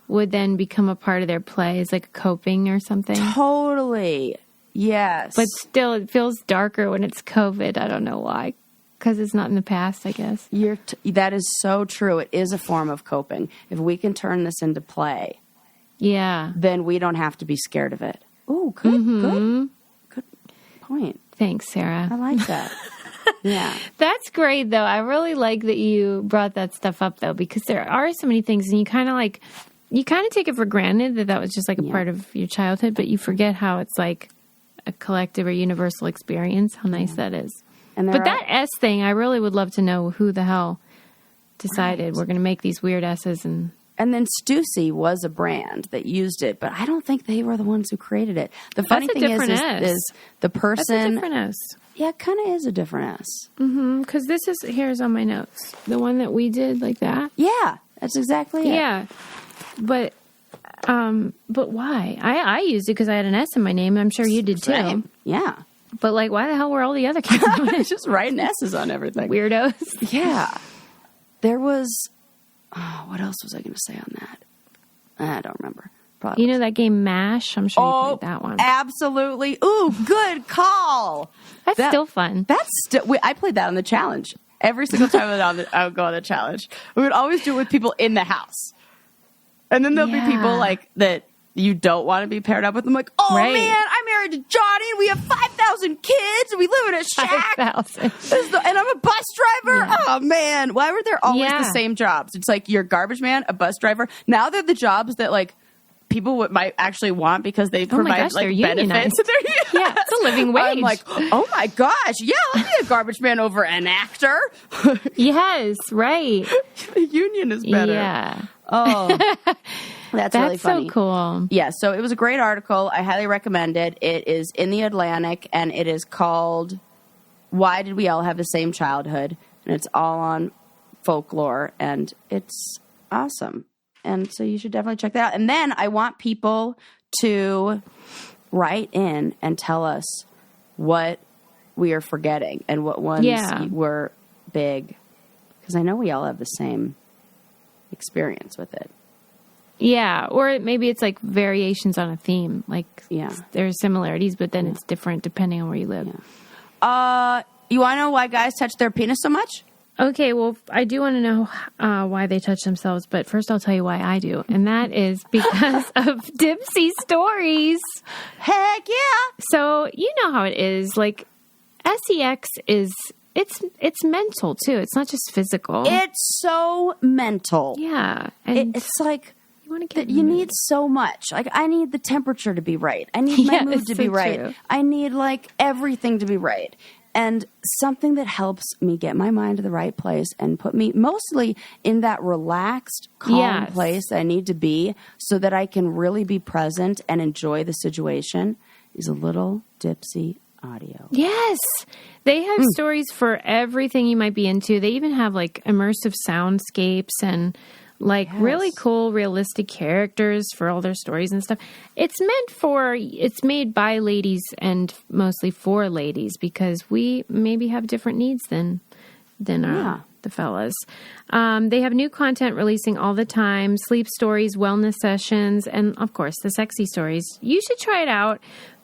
Speaker 1: would then become a part of their play as like coping or something.
Speaker 2: Totally. Yes.
Speaker 1: But still, it feels darker when it's COVID. I don't know why. Because it's not in the past, I guess.
Speaker 2: That is so true. It is a form of coping. If we can turn this into play, then we don't have to be scared of it. Oh, good point.
Speaker 1: Thanks, Sarah.
Speaker 2: I like that. Yeah.
Speaker 1: That's great, though. I really like that you brought that stuff up, though, because there are so many things, and you kind of take it for granted that was just like a part of your childhood, but you forget how it's like a collective or universal experience. How nice that is.
Speaker 2: And
Speaker 1: but that S thing, I really would love to know who the hell decided we're going to make these weird S's. And
Speaker 2: then Susie was a brand that used it, but I don't think they were the ones who created it. The funny thing is the person...
Speaker 1: That's a different S.
Speaker 2: Yeah, it kind of is a different S.
Speaker 1: Mm-hmm, because here's on my notes. The one that we did like that?
Speaker 2: Yeah, that's exactly it.
Speaker 1: Yeah, but why? I used it because I had an S in my name. I'm sure you did too.
Speaker 2: Same. Yeah.
Speaker 1: But like, why the hell were all the other kids doing it?
Speaker 2: Just writing S's on everything.
Speaker 1: Weirdos.
Speaker 2: Yeah. There was... Oh, what else was I going to say on that? I don't remember. Probably
Speaker 1: you know that game MASH? I'm sure you played that one.
Speaker 2: Absolutely. Ooh, good call.
Speaker 1: That's still fun.
Speaker 2: I played that on the challenge. Every single time I would go on the challenge. We would always do it with people in the house. And then there'll be people like that you don't want to be paired up with. I'm like, man, I'm married to Johnny and we have 5,000 kids and we live in a shack. 5,000. And I'm a bus driver. Yeah. Oh, man. Why were there always the same jobs? It's like you're a garbage man, a bus driver. Now they're the jobs that like people might actually want because they provide like benefits.
Speaker 1: Yeah, it's a living wage.
Speaker 2: I'm like, oh my gosh. Yeah, I'll be a garbage man over an actor.
Speaker 1: Yes, right.
Speaker 2: The union is better.
Speaker 1: Yeah.
Speaker 2: Oh, that's really funny.
Speaker 1: So cool.
Speaker 2: Yeah, so it was a great article. I highly recommend it. It is in the Atlantic, and it is called "Why Did We All Have the Same Childhood?" And it's all on folklore, and it's awesome. And so you should definitely check that out. And then I want people to write in and tell us what we are forgetting and what ones were big, because I know we all have the same experience with it.
Speaker 1: Yeah, or maybe it's like variations on a theme. Like, there's similarities, but then it's different depending on where you live.
Speaker 2: Yeah. You want to know why guys touch their penis so much?
Speaker 1: Okay, well, I do want to know why they touch themselves, but first I'll tell you why I do, and that is because of Dipsy stories.
Speaker 2: Heck yeah!
Speaker 1: So, you know how it is. Like, sex is... It's mental, too. It's not just physical.
Speaker 2: It's so mental.
Speaker 1: Yeah.
Speaker 2: And it's like... You need so much. Like, I need the temperature to be right. I need my mood to be right. True. I need, like, everything to be right. And something that helps me get my mind to the right place and put me mostly in that relaxed, calm place that I need to be so that I can really be present and enjoy the situation is a little Dipsy audio.
Speaker 1: Yes. They have stories for everything you might be into. They even have, like, immersive soundscapes and... like really cool, realistic characters for all their stories and stuff. It's made by ladies and mostly for ladies because we maybe have different needs than the fellas. They have new content releasing all the time, sleep stories, wellness sessions, and of course the sexy stories. You should try it out.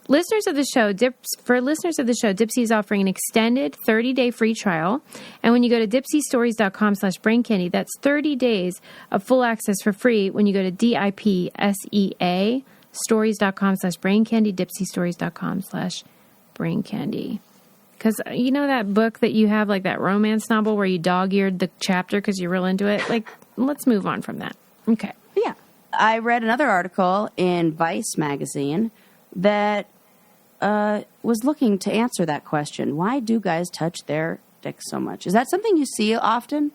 Speaker 1: Listeners of the show, Dipsy is offering an extended 30-day free trial. And when you go to dipsystories.com/braincandy, that's 30 days of full access for free when you go to DIPSEA stories.com/braincandy, dipsystories.com/braincandy. Because you know that book that you have, like that romance novel where you dog-eared the chapter because you're real into it? Like, let's move on from that. Okay.
Speaker 2: Yeah. I read another article in Vice magazine that was looking to answer that question. Why do guys touch their dicks so much? Is that something you see often?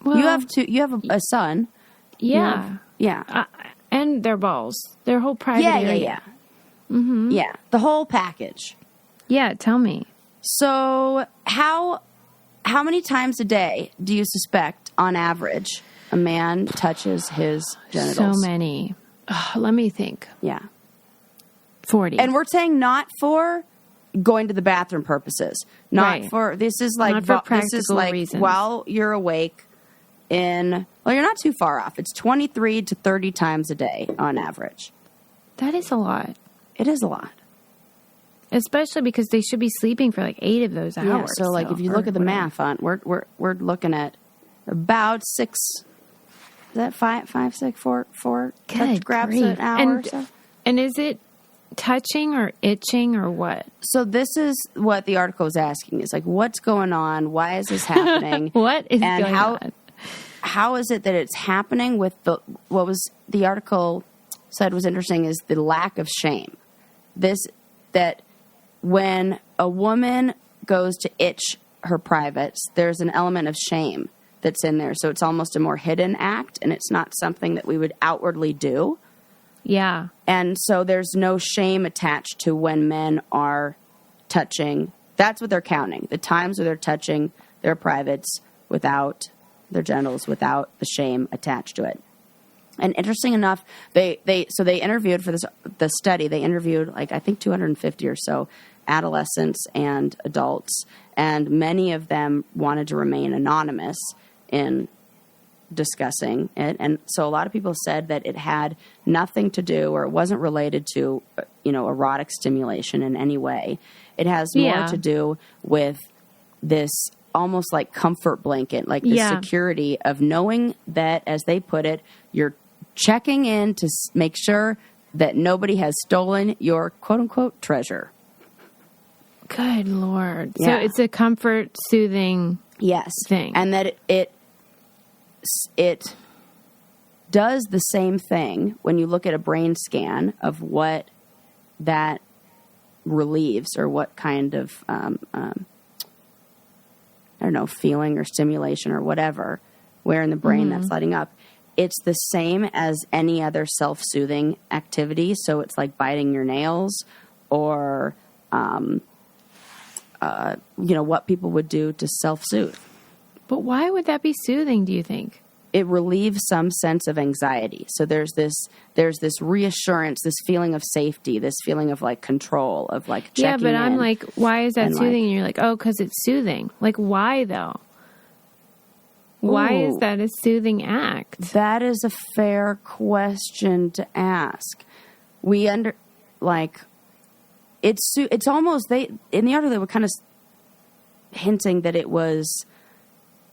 Speaker 2: Well, you have a son.
Speaker 1: Yeah. And their balls. Their whole private area.
Speaker 2: Yeah. Mm-hmm. Yeah. The whole package.
Speaker 1: Yeah, tell me.
Speaker 2: So how many times a day do you suspect, on average, a man touches his genitals?
Speaker 1: So many. Let me think.
Speaker 2: Yeah.
Speaker 1: 40.
Speaker 2: And we're saying not for going to the bathroom purposes. Not for, this is like,
Speaker 1: not for practical reasons.
Speaker 2: While you're awake you're not too far off. It's 23 to 30 times a day on average.
Speaker 1: That is a lot.
Speaker 2: It is a lot.
Speaker 1: Especially because they should be sleeping for like 8 of those hours.
Speaker 2: Yeah, so like if you look at the math on, we're looking at about 6, is that 5, 6, 4 touch grabs an hour or so?
Speaker 1: And is it touching or itching or what?
Speaker 2: So this is what the article is asking. Is like, what's going on? Why is this happening?
Speaker 1: What is going on?
Speaker 2: How is it that it's happening with what was the article said was interesting is the lack of shame. that when a woman goes to itch her privates, there's an element of shame that's in there. So it's almost a more hidden act, and it's not something that we would outwardly do.
Speaker 1: Yeah.
Speaker 2: And so there's no shame attached to when men are touching. That's what they're counting. The times where they're touching their privates without their genitals, without the shame attached to it. And interesting enough, they interviewed for the study. They interviewed I think 250 or so adolescents and adults, and many of them wanted to remain anonymous in discussing it. And so a lot of people said that it had nothing to do, or it wasn't related to, erotic stimulation in any way. It has more to do with this almost like comfort blanket, like the security of knowing that, as they put it, you're checking in to make sure that nobody has stolen your quote-unquote treasure.
Speaker 1: Good Lord.
Speaker 2: Yeah.
Speaker 1: So it's a comfort, soothing thing.
Speaker 2: And that it does the same thing when you look at a brain scan of what that relieves, or what kind of, feeling or stimulation or whatever, where in the brain that's lighting up. It's the same as any other self-soothing activity. So it's like biting your nails, or, what people would do to self-soothe.
Speaker 1: But why would that be soothing, do you think?
Speaker 2: It relieves some sense of anxiety. So there's this reassurance, this feeling of safety, this feeling of control, of checking in.
Speaker 1: Yeah, but I'm like, why is that soothing? And you're like, oh, because it's soothing. Like, why though? Why is that a soothing act?
Speaker 2: That is a fair question to ask. It's almost, in the article they were kind of hinting that it was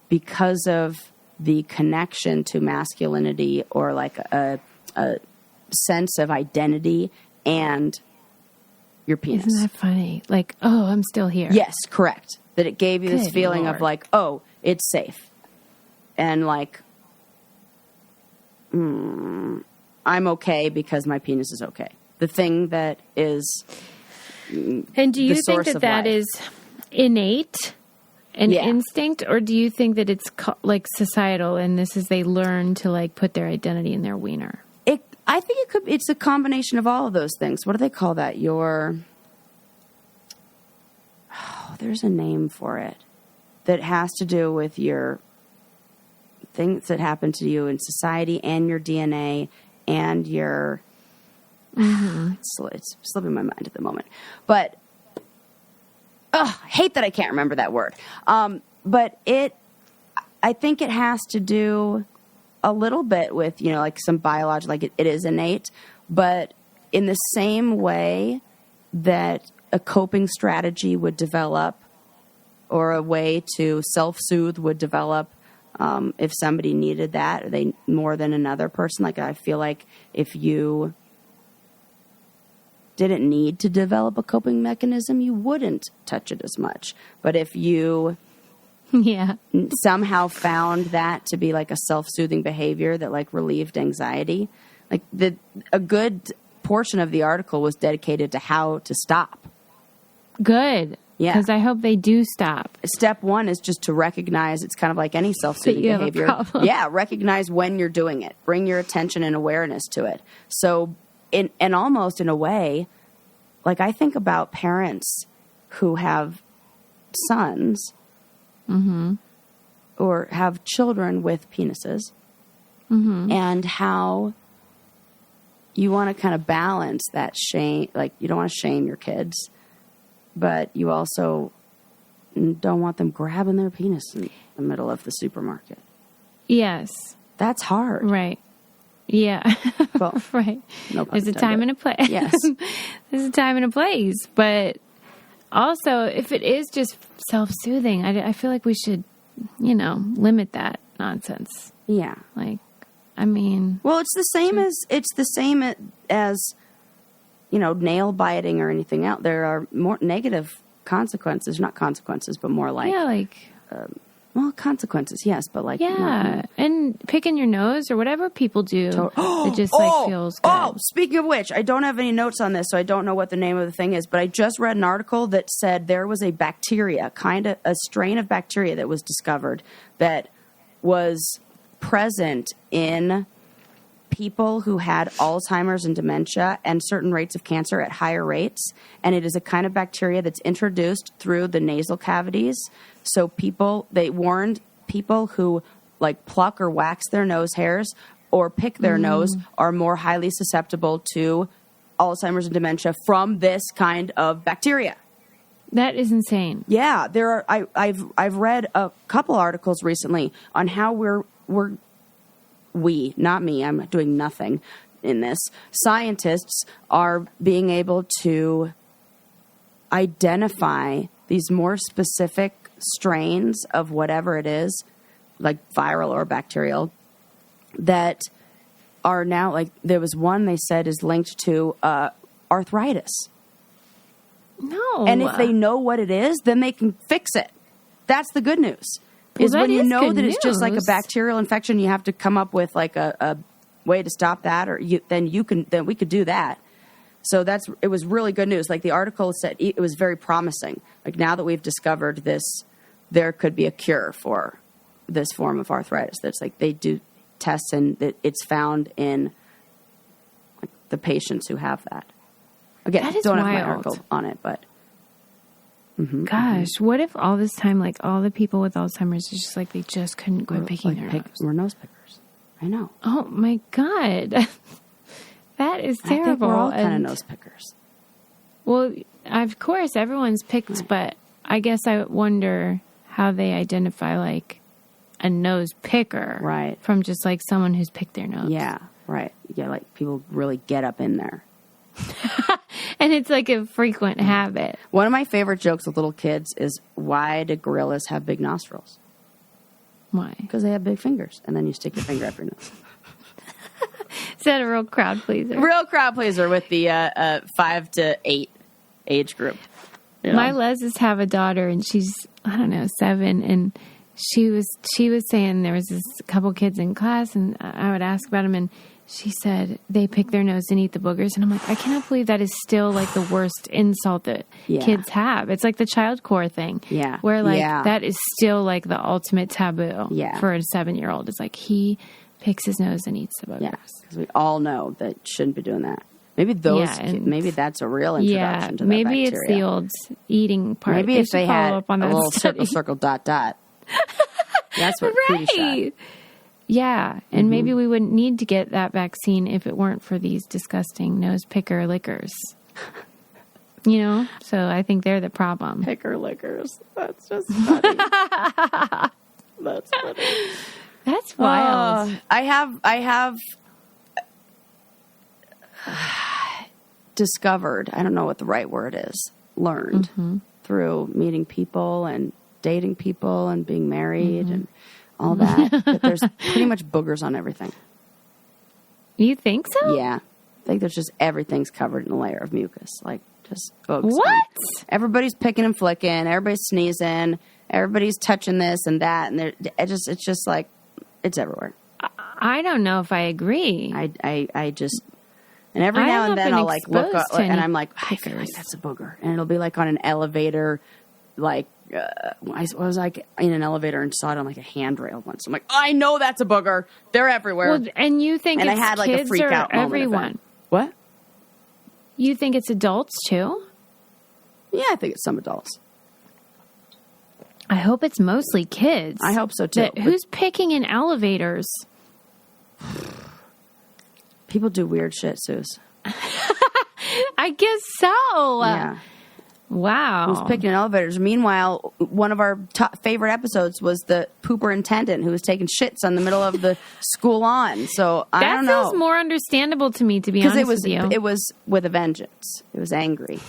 Speaker 2: because of the connection to masculinity, or a sense of identity and your penis.
Speaker 1: Isn't that funny? Like, oh, I'm still here.
Speaker 2: Yes, correct. That it gave you this feeling
Speaker 1: Lord.
Speaker 2: of oh, it's safe. And I'm okay because my penis is okay. The thing that is.
Speaker 1: And do you think that is innate, an instinct, or do you think that it's societal, and this is they learn to put their identity in their wiener?
Speaker 2: I think it's a combination of all of those things. What do they call that? There's a name for it that has to do with your things that happen to you in society and your DNA and your. It's slipping my mind at the moment, but hate that I can't remember that word. But I think it has to do a little bit with some biological, it is innate, but in the same way that a coping strategy would develop, or a way to self-soothe would develop, if somebody needed that, or they more than another person. I feel like if you didn't need to develop a coping mechanism, you wouldn't touch it as much. But if you somehow found that to be a self-soothing behavior that relieved anxiety, a good portion of the article was dedicated to how to stop.
Speaker 1: Good. Yeah. Because I hope they do stop.
Speaker 2: Step one is just to recognize, it's kind of like any self-soothing behavior. Yeah, recognize when you're doing it. Bring your attention and awareness to it. So and almost in a way, I think about parents who have sons or have children with penises, and how you want to kind of balance that shame. You don't want to shame your kids, but you also don't want them grabbing their penis in the middle of the supermarket.
Speaker 1: Yes.
Speaker 2: That's hard.
Speaker 1: Right. Yeah.
Speaker 2: Well,
Speaker 1: right.
Speaker 2: No pun
Speaker 1: There's a time and a place.
Speaker 2: Yes.
Speaker 1: There's a time and a place. But also, if it is just self-soothing, I feel like we should, limit that nonsense.
Speaker 2: Yeah. Well, it's the same as nail biting or anything else. There are more negative consequences, not consequences, but more Well, consequences, yes, but like,
Speaker 1: yeah, and picking your nose or whatever people do, it just like feels good.
Speaker 2: Oh, speaking of which, I don't have any notes on this, so I don't know what the name of the thing is, but I just read an article that said there was a bacteria, kind of a strain of bacteria that was discovered that was present in people who had Alzheimer's and dementia and certain rates of cancer at higher rates. And it is a kind of bacteria that's introduced through the nasal cavities. So they warned people who like pluck or wax their nose hairs or pick their nose are more highly susceptible to Alzheimer's and dementia from this kind of bacteria.
Speaker 1: That is insane.
Speaker 2: Yeah, there are. I've read a couple articles recently on how we, not me, I'm doing nothing in this. Scientists are being able to identify these more specific strains of whatever it is, like viral or bacterial, that are now like, there was one they said is linked to arthritis.
Speaker 1: No.
Speaker 2: And if they know what it is, then they can fix it. That's the good news. Is when you know that it's just like a bacterial infection, you have to come up with like a way to stop that, or then we could do that. So it was really good news. Like the article said, it was very promising. Like now that we've discovered this, there could be a cure for this form of arthritis. That's like they do tests and it's found in like the patients who have that. Again, I don't have my article on it, but.
Speaker 1: Gosh, what if all this time, like all the people with Alzheimer's, is just like they just couldn't quit picking their nose?
Speaker 2: We're nose pickers. I know.
Speaker 1: Oh my God, that is terrible.
Speaker 2: I think we're all kind of nose pickers.
Speaker 1: Well, of course, everyone's picked, right. But I guess I wonder how they identify like a nose picker,
Speaker 2: right,
Speaker 1: from just like someone who's picked their nose.
Speaker 2: Yeah, right. Yeah, like people really get up in there.
Speaker 1: And it's like a frequent habit.
Speaker 2: One of my favorite jokes with little kids is, why do gorillas have big nostrils?
Speaker 1: Why?
Speaker 2: Because they have big fingers. And then you stick your finger up your nose.
Speaker 1: Is that a real crowd pleaser?
Speaker 2: Real crowd pleaser with the 5 to 8 age group.
Speaker 1: You know? My Leses have a daughter, and she's, 7. And she was saying there was this couple kids in class, and I would ask about them, and she said they pick their nose and eat the boogers. And I'm like, I cannot believe that is still like the worst insult that kids have. It's like the childcore thing.
Speaker 2: Yeah.
Speaker 1: Where like that is still like the ultimate taboo for a 7-year-old. It's like he picks his nose and eats the boogers.
Speaker 2: Yeah. Because we all know that shouldn't be doing that. Maybe maybe that's a real introduction to that
Speaker 1: maybe
Speaker 2: bacteria.
Speaker 1: It's the old eating part.
Speaker 2: Maybe if they had
Speaker 1: up on
Speaker 2: a
Speaker 1: that
Speaker 2: little
Speaker 1: study.
Speaker 2: circle, dot. That's what
Speaker 1: right. Yeah, and maybe we wouldn't need to get that vaccine if it weren't for these disgusting nose picker lickers. You know? So I think they're the problem.
Speaker 2: Picker lickers. That's just funny. That's funny.
Speaker 1: That's wild.
Speaker 2: I have discovered, I don't know what the right word is, learned through meeting people and dating people and being married and all that there's pretty much boogers on everything.
Speaker 1: You think so?
Speaker 2: Yeah. I think there's just everything's covered in a layer of mucus. Like, just bugs.
Speaker 1: What?
Speaker 2: Everybody's picking and flicking. Everybody's sneezing. Everybody's touching this and that. And it's just like, it's everywhere.
Speaker 1: I don't know if I agree.
Speaker 2: I just... And every now and then I'll like look up and I'm like, I feel like that's a booger. And it'll be like on an elevator, like... I was like in an elevator and saw it on like a handrail once. I'm like, I know that's a booger. They're everywhere.
Speaker 1: Well, and you think
Speaker 2: and
Speaker 1: it's
Speaker 2: I had like
Speaker 1: kids
Speaker 2: a freak
Speaker 1: or
Speaker 2: out moment.
Speaker 1: Everyone?
Speaker 2: What?
Speaker 1: You think it's adults too?
Speaker 2: Yeah, I think it's some adults.
Speaker 1: I hope it's mostly kids.
Speaker 2: I hope so too.
Speaker 1: Who's picking in elevators?
Speaker 2: People do weird shit, Suze.
Speaker 1: I guess so.
Speaker 2: Yeah.
Speaker 1: Wow.
Speaker 2: Who's picking in elevators. Meanwhile, one of our favorite episodes was the pooperintendent who was taking shits in the middle of the school lawn. So I don't know.
Speaker 1: That feels more understandable to me, to be honest with you.
Speaker 2: It was with a vengeance. It was angry.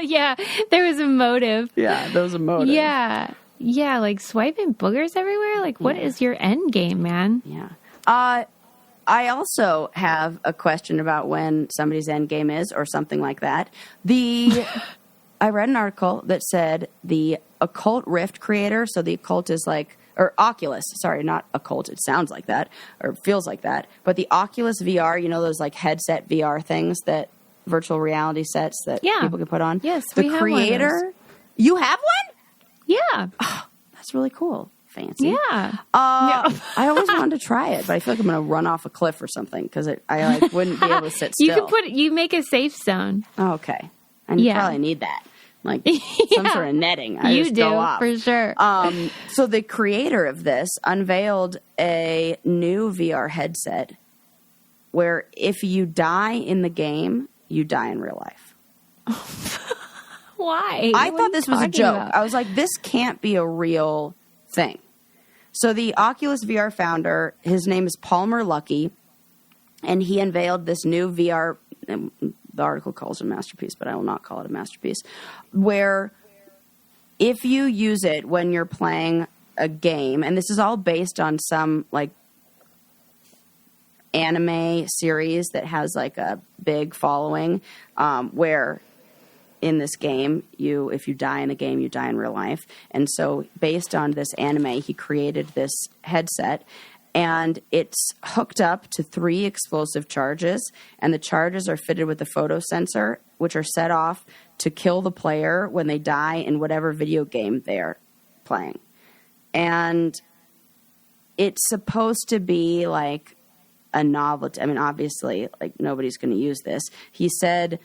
Speaker 1: Yeah, there was a motive.
Speaker 2: Yeah, there was a motive.
Speaker 1: Yeah. Yeah, like swiping boogers everywhere? Like, what is your end game, man?
Speaker 2: Yeah. I also have a question about when somebody's end game is or something like that. I read an article that said the Occult Rift creator, so the Occult is like, or Oculus, sorry, not Occult, it sounds like that, or feels like that, but the Oculus VR, you know, those like headset VR things that, virtual reality sets that people can put on?
Speaker 1: Yes,
Speaker 2: the
Speaker 1: we have
Speaker 2: creator,
Speaker 1: one of those.
Speaker 2: You have one?
Speaker 1: Yeah.
Speaker 2: Oh, that's really cool. Fancy.
Speaker 1: Yeah.
Speaker 2: I always wanted to try it, but I feel like I'm going to run off a cliff or something because I like wouldn't be able to sit still.
Speaker 1: You make a safe zone.
Speaker 2: Oh, okay. And you probably need that. Like some sort of netting. I just go off.
Speaker 1: For sure.
Speaker 2: So the creator of this unveiled a new VR headset where if you die in the game, you die in real life.
Speaker 1: Why?
Speaker 2: I thought this was a joke.
Speaker 1: About?
Speaker 2: I was like, this can't be a real thing. So the Oculus VR founder, his name is Palmer Luckey, and he unveiled this new VR, the article calls it a masterpiece, but I will not call it a masterpiece, where if you use it when you're playing a game, and this is all based on some like anime series that has like a big following, where in this game, if you die in the game, you die in real life. And so based on this anime, he created this headset, and it's hooked up to 3 explosive charges, and the charges are fitted with a photo sensor, which are set off to kill the player when they die in whatever video game they're playing. And it's supposed to be like a novelty. I mean, obviously, like nobody's going to use this. He says,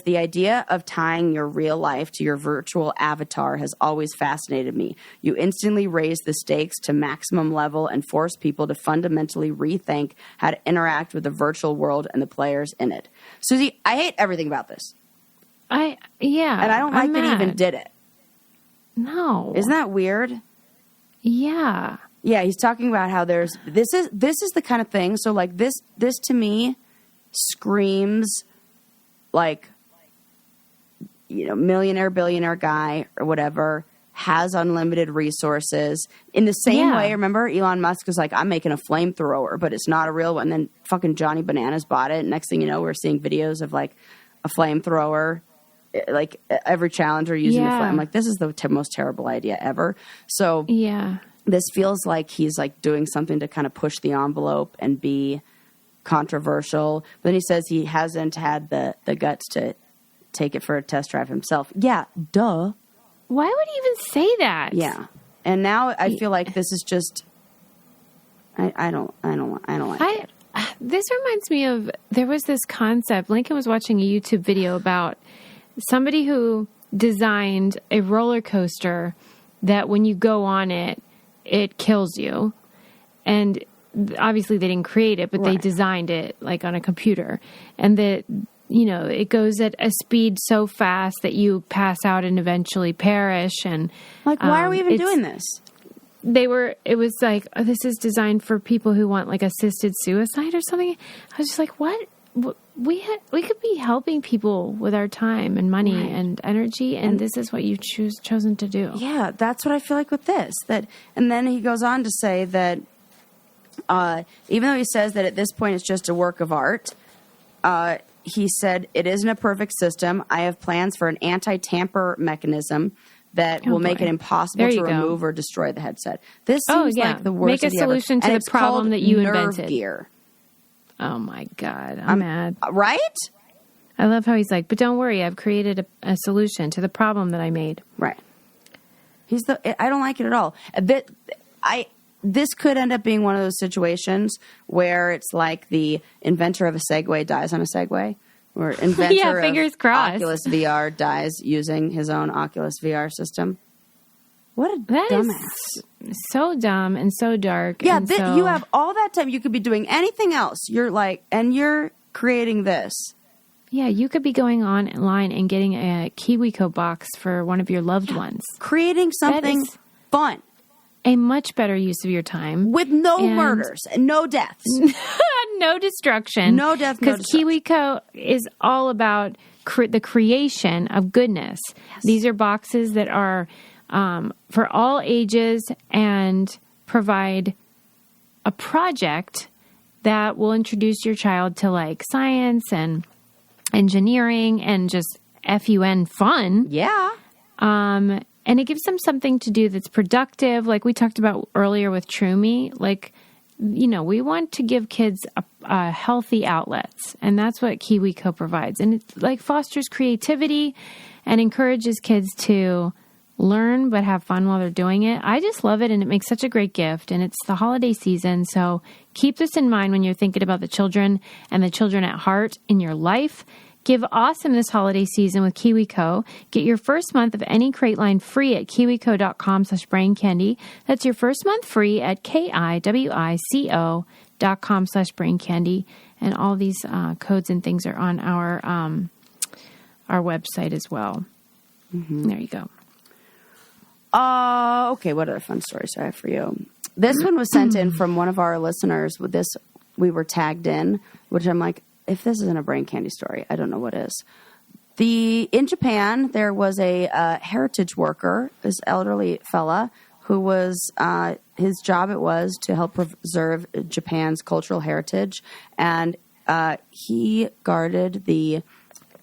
Speaker 2: the idea of tying your real life to your virtual avatar has always fascinated me. You instantly raise the stakes to maximum level and force people to fundamentally rethink how to interact with the virtual world and the players in it. Susie, I hate everything about this. And I don't like that he even did it.
Speaker 1: No.
Speaker 2: Isn't that weird?
Speaker 1: Yeah.
Speaker 2: Yeah, he's talking about how this is the kind of thing. So like this to me screams like, you know, millionaire, billionaire guy or whatever has unlimited resources. In the same way, remember Elon Musk was like, I'm making a flamethrower, but it's not a real one. And then fucking Johnny Bananas bought it. Next thing you know, we're seeing videos of like a flamethrower, like every challenger using a flame. I'm like, this is the most terrible idea ever. So this feels like he's like doing something to kind of push the envelope and be controversial. But then he says he hasn't had the guts to take it for a test drive himself. Yeah, duh.
Speaker 1: Why would he even say that?
Speaker 2: Yeah. And now I feel like this is just I don't like it.
Speaker 1: This reminds me of, there was this concept. Lincoln was watching a YouTube video about somebody who designed a roller coaster that when you go on it, it kills you. And obviously they didn't create it, but they designed it like on a computer. And that, you know, it goes at a speed so fast that you pass out and eventually perish. And
Speaker 2: like, why are we even doing this?
Speaker 1: It was like, oh, this is designed for people who want like assisted suicide or something. I was just like, what? We could be helping people with our time and money and energy, and this is what you chosen to do. Yeah,
Speaker 2: that's what I feel like with this. And then he goes on to say that even though he says that at this point it's just a work of art, he said, it isn't a perfect system. I have plans for an anti-tamper mechanism that will make it impossible to remove or destroy the headset. This seems like the worst
Speaker 1: Make a solution to the problem that you invented.
Speaker 2: Nerve gear.
Speaker 1: Oh my God, I'm mad.
Speaker 2: Right?
Speaker 1: I love how he's like, but don't worry, I've created a solution to the problem that I made.
Speaker 2: Right. I don't like it at all. This could end up being one of those situations where it's like the inventor of a Segway dies on a Segway, or inventor
Speaker 1: fingers
Speaker 2: of
Speaker 1: crossed.
Speaker 2: Oculus VR dies using his own Oculus VR system. What a dumbass.
Speaker 1: Is so dumb and so dark.
Speaker 2: Yeah,
Speaker 1: and
Speaker 2: you have all that time. You could be doing anything else. You're like, and you're creating this.
Speaker 1: Yeah, you could be going online and getting a KiwiCo box for one of your loved ones.
Speaker 2: Creating something fun.
Speaker 1: A much better use of your time.
Speaker 2: With no murders and no deaths.
Speaker 1: No destruction.
Speaker 2: No death,
Speaker 1: because KiwiCo is all about the creation of goodness. Yes. These are boxes that are for all ages and provide a project that will introduce your child to like science and engineering and just F-U-N fun.
Speaker 2: Yeah.
Speaker 1: And it gives them something to do that's productive. Like we talked about earlier with Trumi, like, you know, we want to give kids a healthy outlets, and that's what KiwiCo provides. And it like fosters creativity and encourages kids to learn but have fun while they're doing it. I just love it, and it makes such a great gift, and it's the holiday season, so keep this in mind when you're thinking about the children and the children at heart in your life. Give awesome this holiday season with KiwiCo. Get your first month of any crate line free at kiwico.com/braincandy. That's your first month free at kiwico.com/braincandy. And all these codes and things are on our website as well. Mm-hmm. There you go.
Speaker 2: Okay, what other fun stories do I have for you? This one was sent in from one of our listeners. With this, we were tagged in, which I'm like, if this isn't a brain candy story, I don't know what is. In Japan, there was a heritage worker, this elderly fella, who was, his job it was to help preserve Japan's cultural heritage. And he guarded the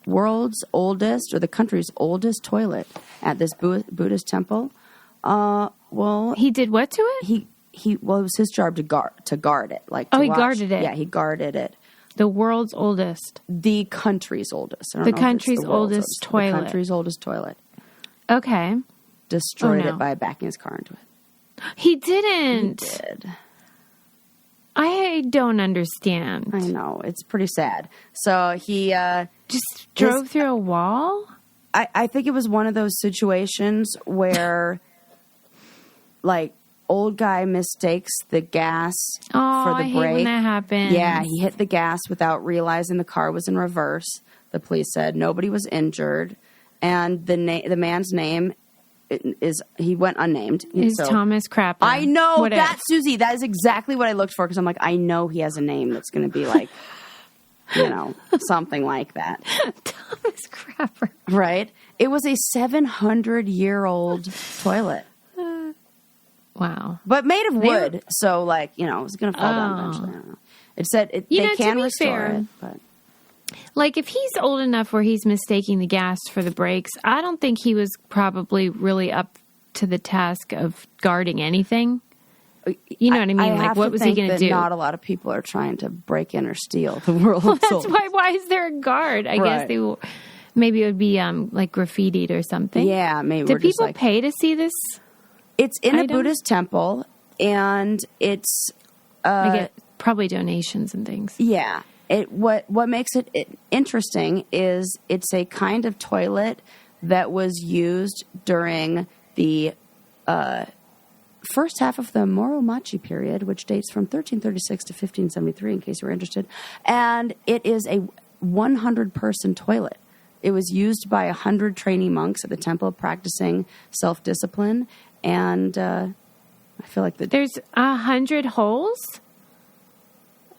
Speaker 2: world's oldest, or the country's oldest toilet at this Buddhist temple. Well,
Speaker 1: he did what to it?
Speaker 2: Well, it was his job to guard it.
Speaker 1: He guarded it.
Speaker 2: Yeah, he guarded it.
Speaker 1: The world's oldest.
Speaker 2: The country's oldest.
Speaker 1: The country's oldest toilet.
Speaker 2: The country's oldest toilet.
Speaker 1: Okay.
Speaker 2: Destroyed it by backing his car into it.
Speaker 1: He didn't.
Speaker 2: He did.
Speaker 1: I don't understand.
Speaker 2: I know. It's pretty sad. So he
Speaker 1: just drove through a wall?
Speaker 2: I think it was one of those situations where, like, old guy mistakes the gas for the brake.
Speaker 1: I hate when that happens.
Speaker 2: Yeah, he hit the gas without realizing the car was in reverse. The police said nobody was injured, and the man's name he went unnamed.
Speaker 1: Is Thomas Crapper.
Speaker 2: I know that, Susie. That is exactly what I looked for, because I'm like, I know he has a name that's going to be like, you know, something like that.
Speaker 1: Thomas Crapper.
Speaker 2: Right? It was a 700-year-old toilet.
Speaker 1: Wow.
Speaker 2: But made of wood, so, like, you know, it was going to fall down eventually. I don't know. It said they can restore it, but...
Speaker 1: Like, if he's old enough where he's mistaking the gas for the brakes, I don't think he was probably really up to the task of guarding anything. You know what I mean? Like, what was he going to do?
Speaker 2: Not a lot of people are trying to break in or steal the world.
Speaker 1: Well, that's why is there a guard? I guess maybe it would be like graffitied or something.
Speaker 2: Yeah, maybe.
Speaker 1: Do people pay to see this?
Speaker 2: It's in a Buddhist temple, and it's...
Speaker 1: I get probably donations and things.
Speaker 2: Yeah. What makes it interesting is it's a kind of toilet that was used during the first half of the Muromachi period, which dates from 1336 to 1573, in case you were interested. And it is a 100-person toilet. It was used by 100 trainee monks at the temple practicing self-discipline. And I feel like
Speaker 1: there's 100 holes?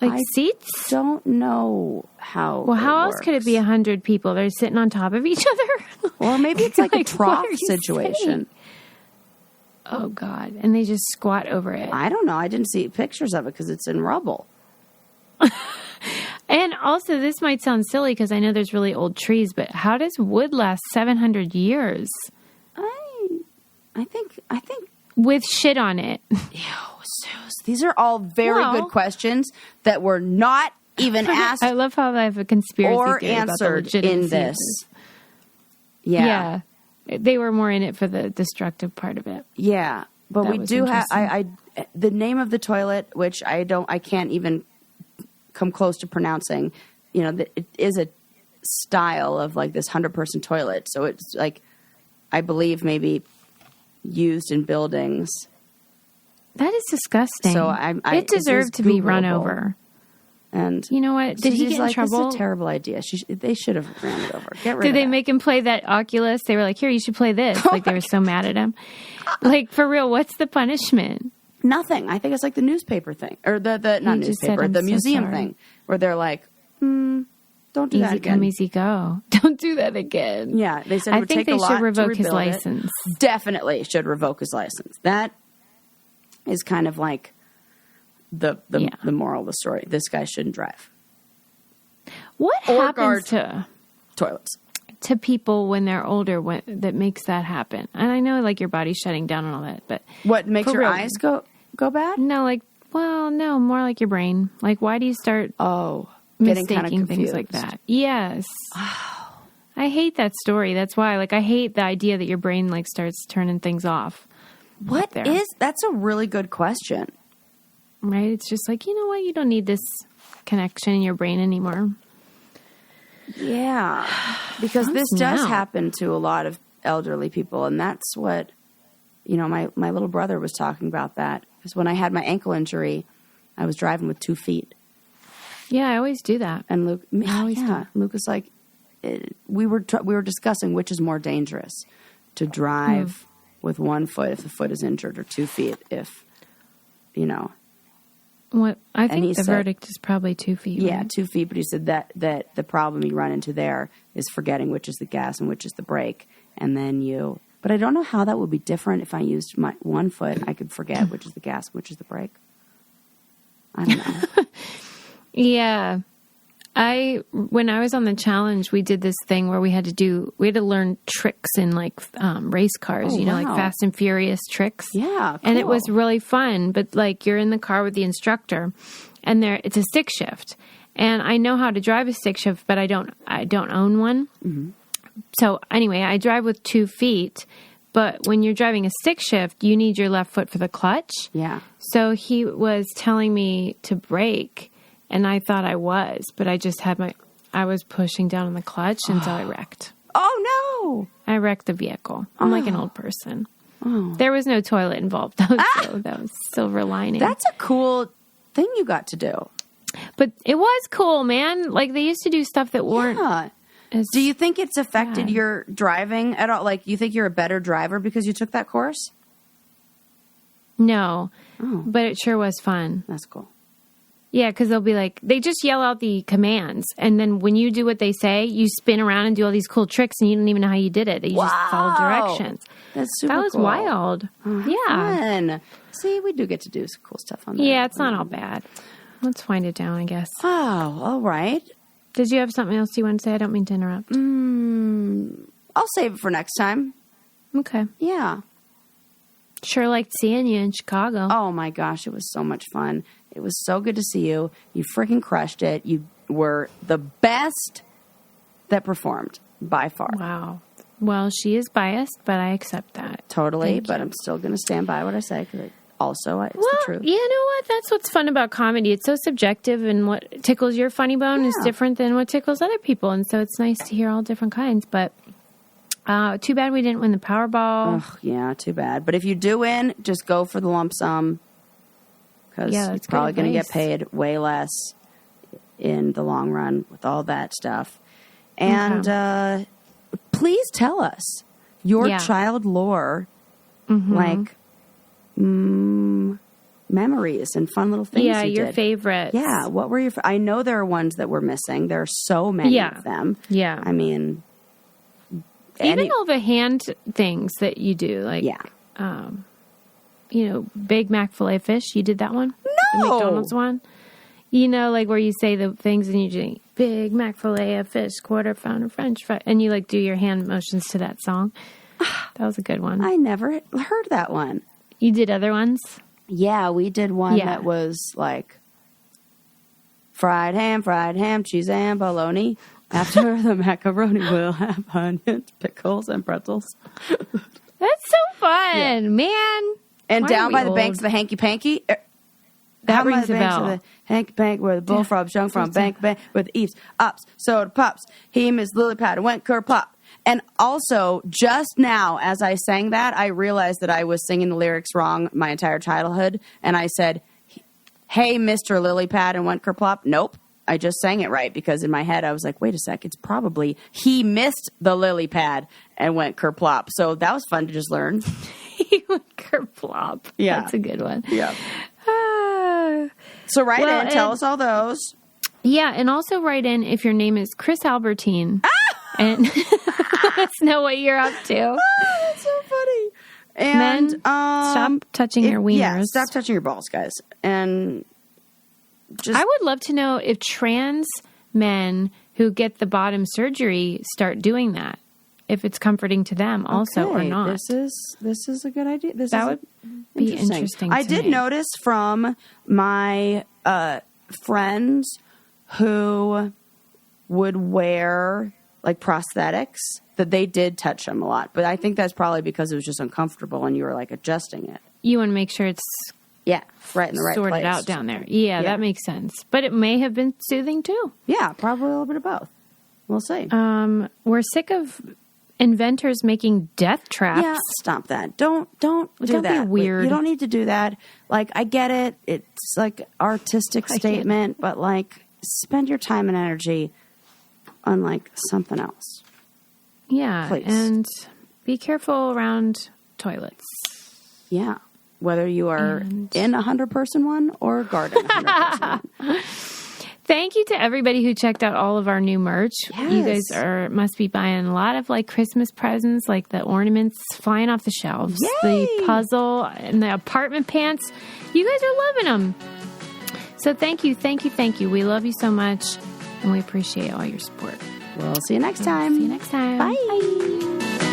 Speaker 1: Like seats?
Speaker 2: I don't know how.
Speaker 1: Well, how else could it be 100 people? They're sitting on top of each other?
Speaker 2: Or maybe it's like a trough situation.
Speaker 1: Saying? Oh, God. And they just squat over it.
Speaker 2: I don't know. I didn't see pictures of it because it's in rubble.
Speaker 1: And also, this might sound silly because I know there's really old trees, but how does wood last 700 years?
Speaker 2: I think...
Speaker 1: With shit on it.
Speaker 2: Ew, Suze. These are all very good questions that were not even asked.
Speaker 1: I love how I have a conspiracy
Speaker 2: or
Speaker 1: theory
Speaker 2: answered
Speaker 1: about the
Speaker 2: in this.
Speaker 1: Yeah. They were more in it for the destructive part of it.
Speaker 2: Yeah. But we do have the name of the toilet, which I can't even come close to pronouncing. You know, it is a style of like this 100-person toilet. So it's like, I believe maybe used in buildings.
Speaker 1: That is disgusting.
Speaker 2: So
Speaker 1: it deserved to be run over.
Speaker 2: And
Speaker 1: you know what? Did he get in trouble?
Speaker 2: This is a terrible idea. They should have ran it over. Get rid
Speaker 1: Did
Speaker 2: of
Speaker 1: they
Speaker 2: that.
Speaker 1: make him play that Oculus? They were like, here, you should play this. Like, they were so mad at him. Like, for real, what's the punishment?
Speaker 2: Nothing. I think it's like the newspaper thing. Or the not newspaper, the museum thing. Where they're like, don't do that again.
Speaker 1: Easy come, easy go. Don't do that again.
Speaker 2: Yeah, they said it would take a lot to rebuild it.
Speaker 1: I think they should revoke his license.
Speaker 2: Definitely should revoke his license. That is kind of like the moral of the story. This guy shouldn't drive.
Speaker 1: What happens to
Speaker 2: toilets?
Speaker 1: to people when they're older that makes that happen? And I know like your body's shutting down and all that, but
Speaker 2: What makes your
Speaker 1: real,
Speaker 2: eyes go bad?
Speaker 1: No, like, well, no, more like your brain. Like, why do you start
Speaker 2: Getting kind
Speaker 1: mistaking
Speaker 2: of
Speaker 1: things like that? Yes. I hate that story. That's why, like, I hate the idea that your brain like starts turning things off.
Speaker 2: That's a really good question.
Speaker 1: Right? It's just like, you know what? You don't need this connection in your brain anymore.
Speaker 2: Yeah. Because this does happen to a lot of elderly people. And that's what, my little brother was talking about that. Because when I had my ankle injury, I was driving with 2 feet.
Speaker 1: Yeah, I always do that.
Speaker 2: And Luke was like, we were discussing which is more dangerous, to drive with 1 foot if the foot is injured, or 2 feet if,
Speaker 1: What I think the verdict is probably 2 feet.
Speaker 2: Yeah,
Speaker 1: right?
Speaker 2: 2 feet. But he said that the problem you run into there is forgetting which is the gas and which is the brake, and then But I don't know how that would be different if I used my 1 foot. I could forget which is the gas, which is the brake. I don't know.
Speaker 1: Yeah. When I was on the challenge, we did this thing where we had to learn tricks in like race cars, like Fast and Furious tricks.
Speaker 2: Yeah. Cool.
Speaker 1: And it was really fun, but like you're in the car with the instructor and it's a stick shift. And I know how to drive a stick shift, but I don't own one. Mm-hmm. So anyway, I drive with 2 feet, but when you're driving a stick shift, you need your left foot for the clutch.
Speaker 2: Yeah.
Speaker 1: So he was telling me to brake. And I thought I was, but I just I was pushing down on the clutch until I wrecked.
Speaker 2: Oh, no.
Speaker 1: I wrecked the vehicle. I'm like an old person. Oh. There was no toilet involved, though, so that was silver lining.
Speaker 2: That's a cool thing you got to do.
Speaker 1: But it was cool, man. Like, they used to do stuff that weren't...
Speaker 2: Yeah. Do you think it's affected your driving at all? Like, you think you're a better driver because you took that course?
Speaker 1: No. Oh. But it sure was fun.
Speaker 2: That's cool.
Speaker 1: Yeah, because they'll be like, they just yell out the commands. And then when you do what they say, you spin around and do all these cool tricks and you don't even know how you did it. You just follow directions.
Speaker 2: That's super cool.
Speaker 1: That was wild. Yeah.
Speaker 2: Fun. See, we do get to do some cool stuff on that.
Speaker 1: Yeah, it's not all bad. Let's wind it down, I guess.
Speaker 2: Oh, all right.
Speaker 1: Did you have something else you want to say? I don't mean to interrupt.
Speaker 2: I'll save it for next time.
Speaker 1: Okay.
Speaker 2: Yeah.
Speaker 1: Sure liked seeing you in Chicago.
Speaker 2: Oh, my gosh. It was so much fun. It was so good to see you. You freaking crushed it. You were the best that performed by far.
Speaker 1: Wow. Well, she is biased, but I accept that.
Speaker 2: Totally. But I'm still going to stand by what I say because it's the truth.
Speaker 1: You know what? That's what's fun about comedy. It's so subjective, and what tickles your funny bone is different than what tickles other people. And so it's nice to hear all different kinds. But too bad we didn't win the Powerball.
Speaker 2: Ugh, yeah, too bad. But if you do win, just go for the lump sum. Because you're probably going to get paid way less in the long run with all that stuff. And please tell us your Childlore, memories and fun little things you did.
Speaker 1: Your favorites.
Speaker 2: Yeah, what were your... I know there are ones that were missing. There are so many of them.
Speaker 1: Yeah.
Speaker 2: I mean...
Speaker 1: Even all the hand things that you do, like... Yeah. Big Mac Filet-O-Fish. You did that one?
Speaker 2: No!
Speaker 1: The McDonald's one? Like where you say the things and you do Big Mac Filet-O-Fish, quarter pounder French fry. And you like do your hand motions to that song. That was a good one.
Speaker 2: I never heard that one.
Speaker 1: You did other ones?
Speaker 2: Yeah, we did one that was like fried ham, cheese and bologna. After the macaroni, we'll have onions, pickles, and pretzels.
Speaker 1: That's so fun, man.
Speaker 2: And down by the banks of the hanky-panky.
Speaker 1: That rings a bell.
Speaker 2: The hanky-pank where the bullfrogs jump from. Bank, where the eaves, ups, soda pops. He missed lily pad and went kerplop. And also, just now, as I sang that, I realized that I was singing the lyrics wrong my entire childhood. And I said, hey, Mr. Lily Pad, and went kerplop. Nope. I just sang it right because in my head I was like, wait a sec, it's probably he missed the lily pad and went kerplop. So that was fun to just learn.
Speaker 1: He went kerplop.
Speaker 2: Yeah.
Speaker 1: That's a good one.
Speaker 2: Yeah. So write in, tell us all those.
Speaker 1: Yeah, and also write in if your name is Chris Albertine. And let us know what you're up to.
Speaker 2: That's so funny. And
Speaker 1: men, stop touching your wieners.
Speaker 2: Yeah, stop touching your balls, guys. And I
Speaker 1: would love to know if trans men who get the bottom surgery start doing that, if it's comforting to them also or not.
Speaker 2: This is a good idea.
Speaker 1: That would be interesting to
Speaker 2: I did
Speaker 1: me.
Speaker 2: notice from my friends who would wear like prosthetics that they did touch them a lot. But I think that's probably because it was just uncomfortable and you were like adjusting it.
Speaker 1: You want to make sure it's
Speaker 2: right in the right
Speaker 1: sorted
Speaker 2: place.
Speaker 1: out down there. Yeah, that makes sense. But it may have been soothing too.
Speaker 2: Yeah, probably a little bit of both. We'll see.
Speaker 1: We're sick of inventors making death traps.
Speaker 2: Yeah, stop that. Don't do that.
Speaker 1: Be weird.
Speaker 2: You don't need to do that. Like, I get it. It's like artistic statement, but like spend your time and energy on like something else.
Speaker 1: Yeah,
Speaker 2: Please.
Speaker 1: and be careful around toilets.
Speaker 2: Yeah. Whether you are in a 100-person one or garden 100-person one.
Speaker 1: Thank you to everybody who checked out all of our new merch.
Speaker 2: Yes.
Speaker 1: You guys must be buying a lot of like Christmas presents, like the ornaments flying off the shelves,
Speaker 2: Yay!
Speaker 1: the puzzle, and the apartment pants. You guys are loving them. So thank you. We love you so much, and we appreciate all your support.
Speaker 2: We'll see you next time.
Speaker 1: See you next time.
Speaker 2: Bye.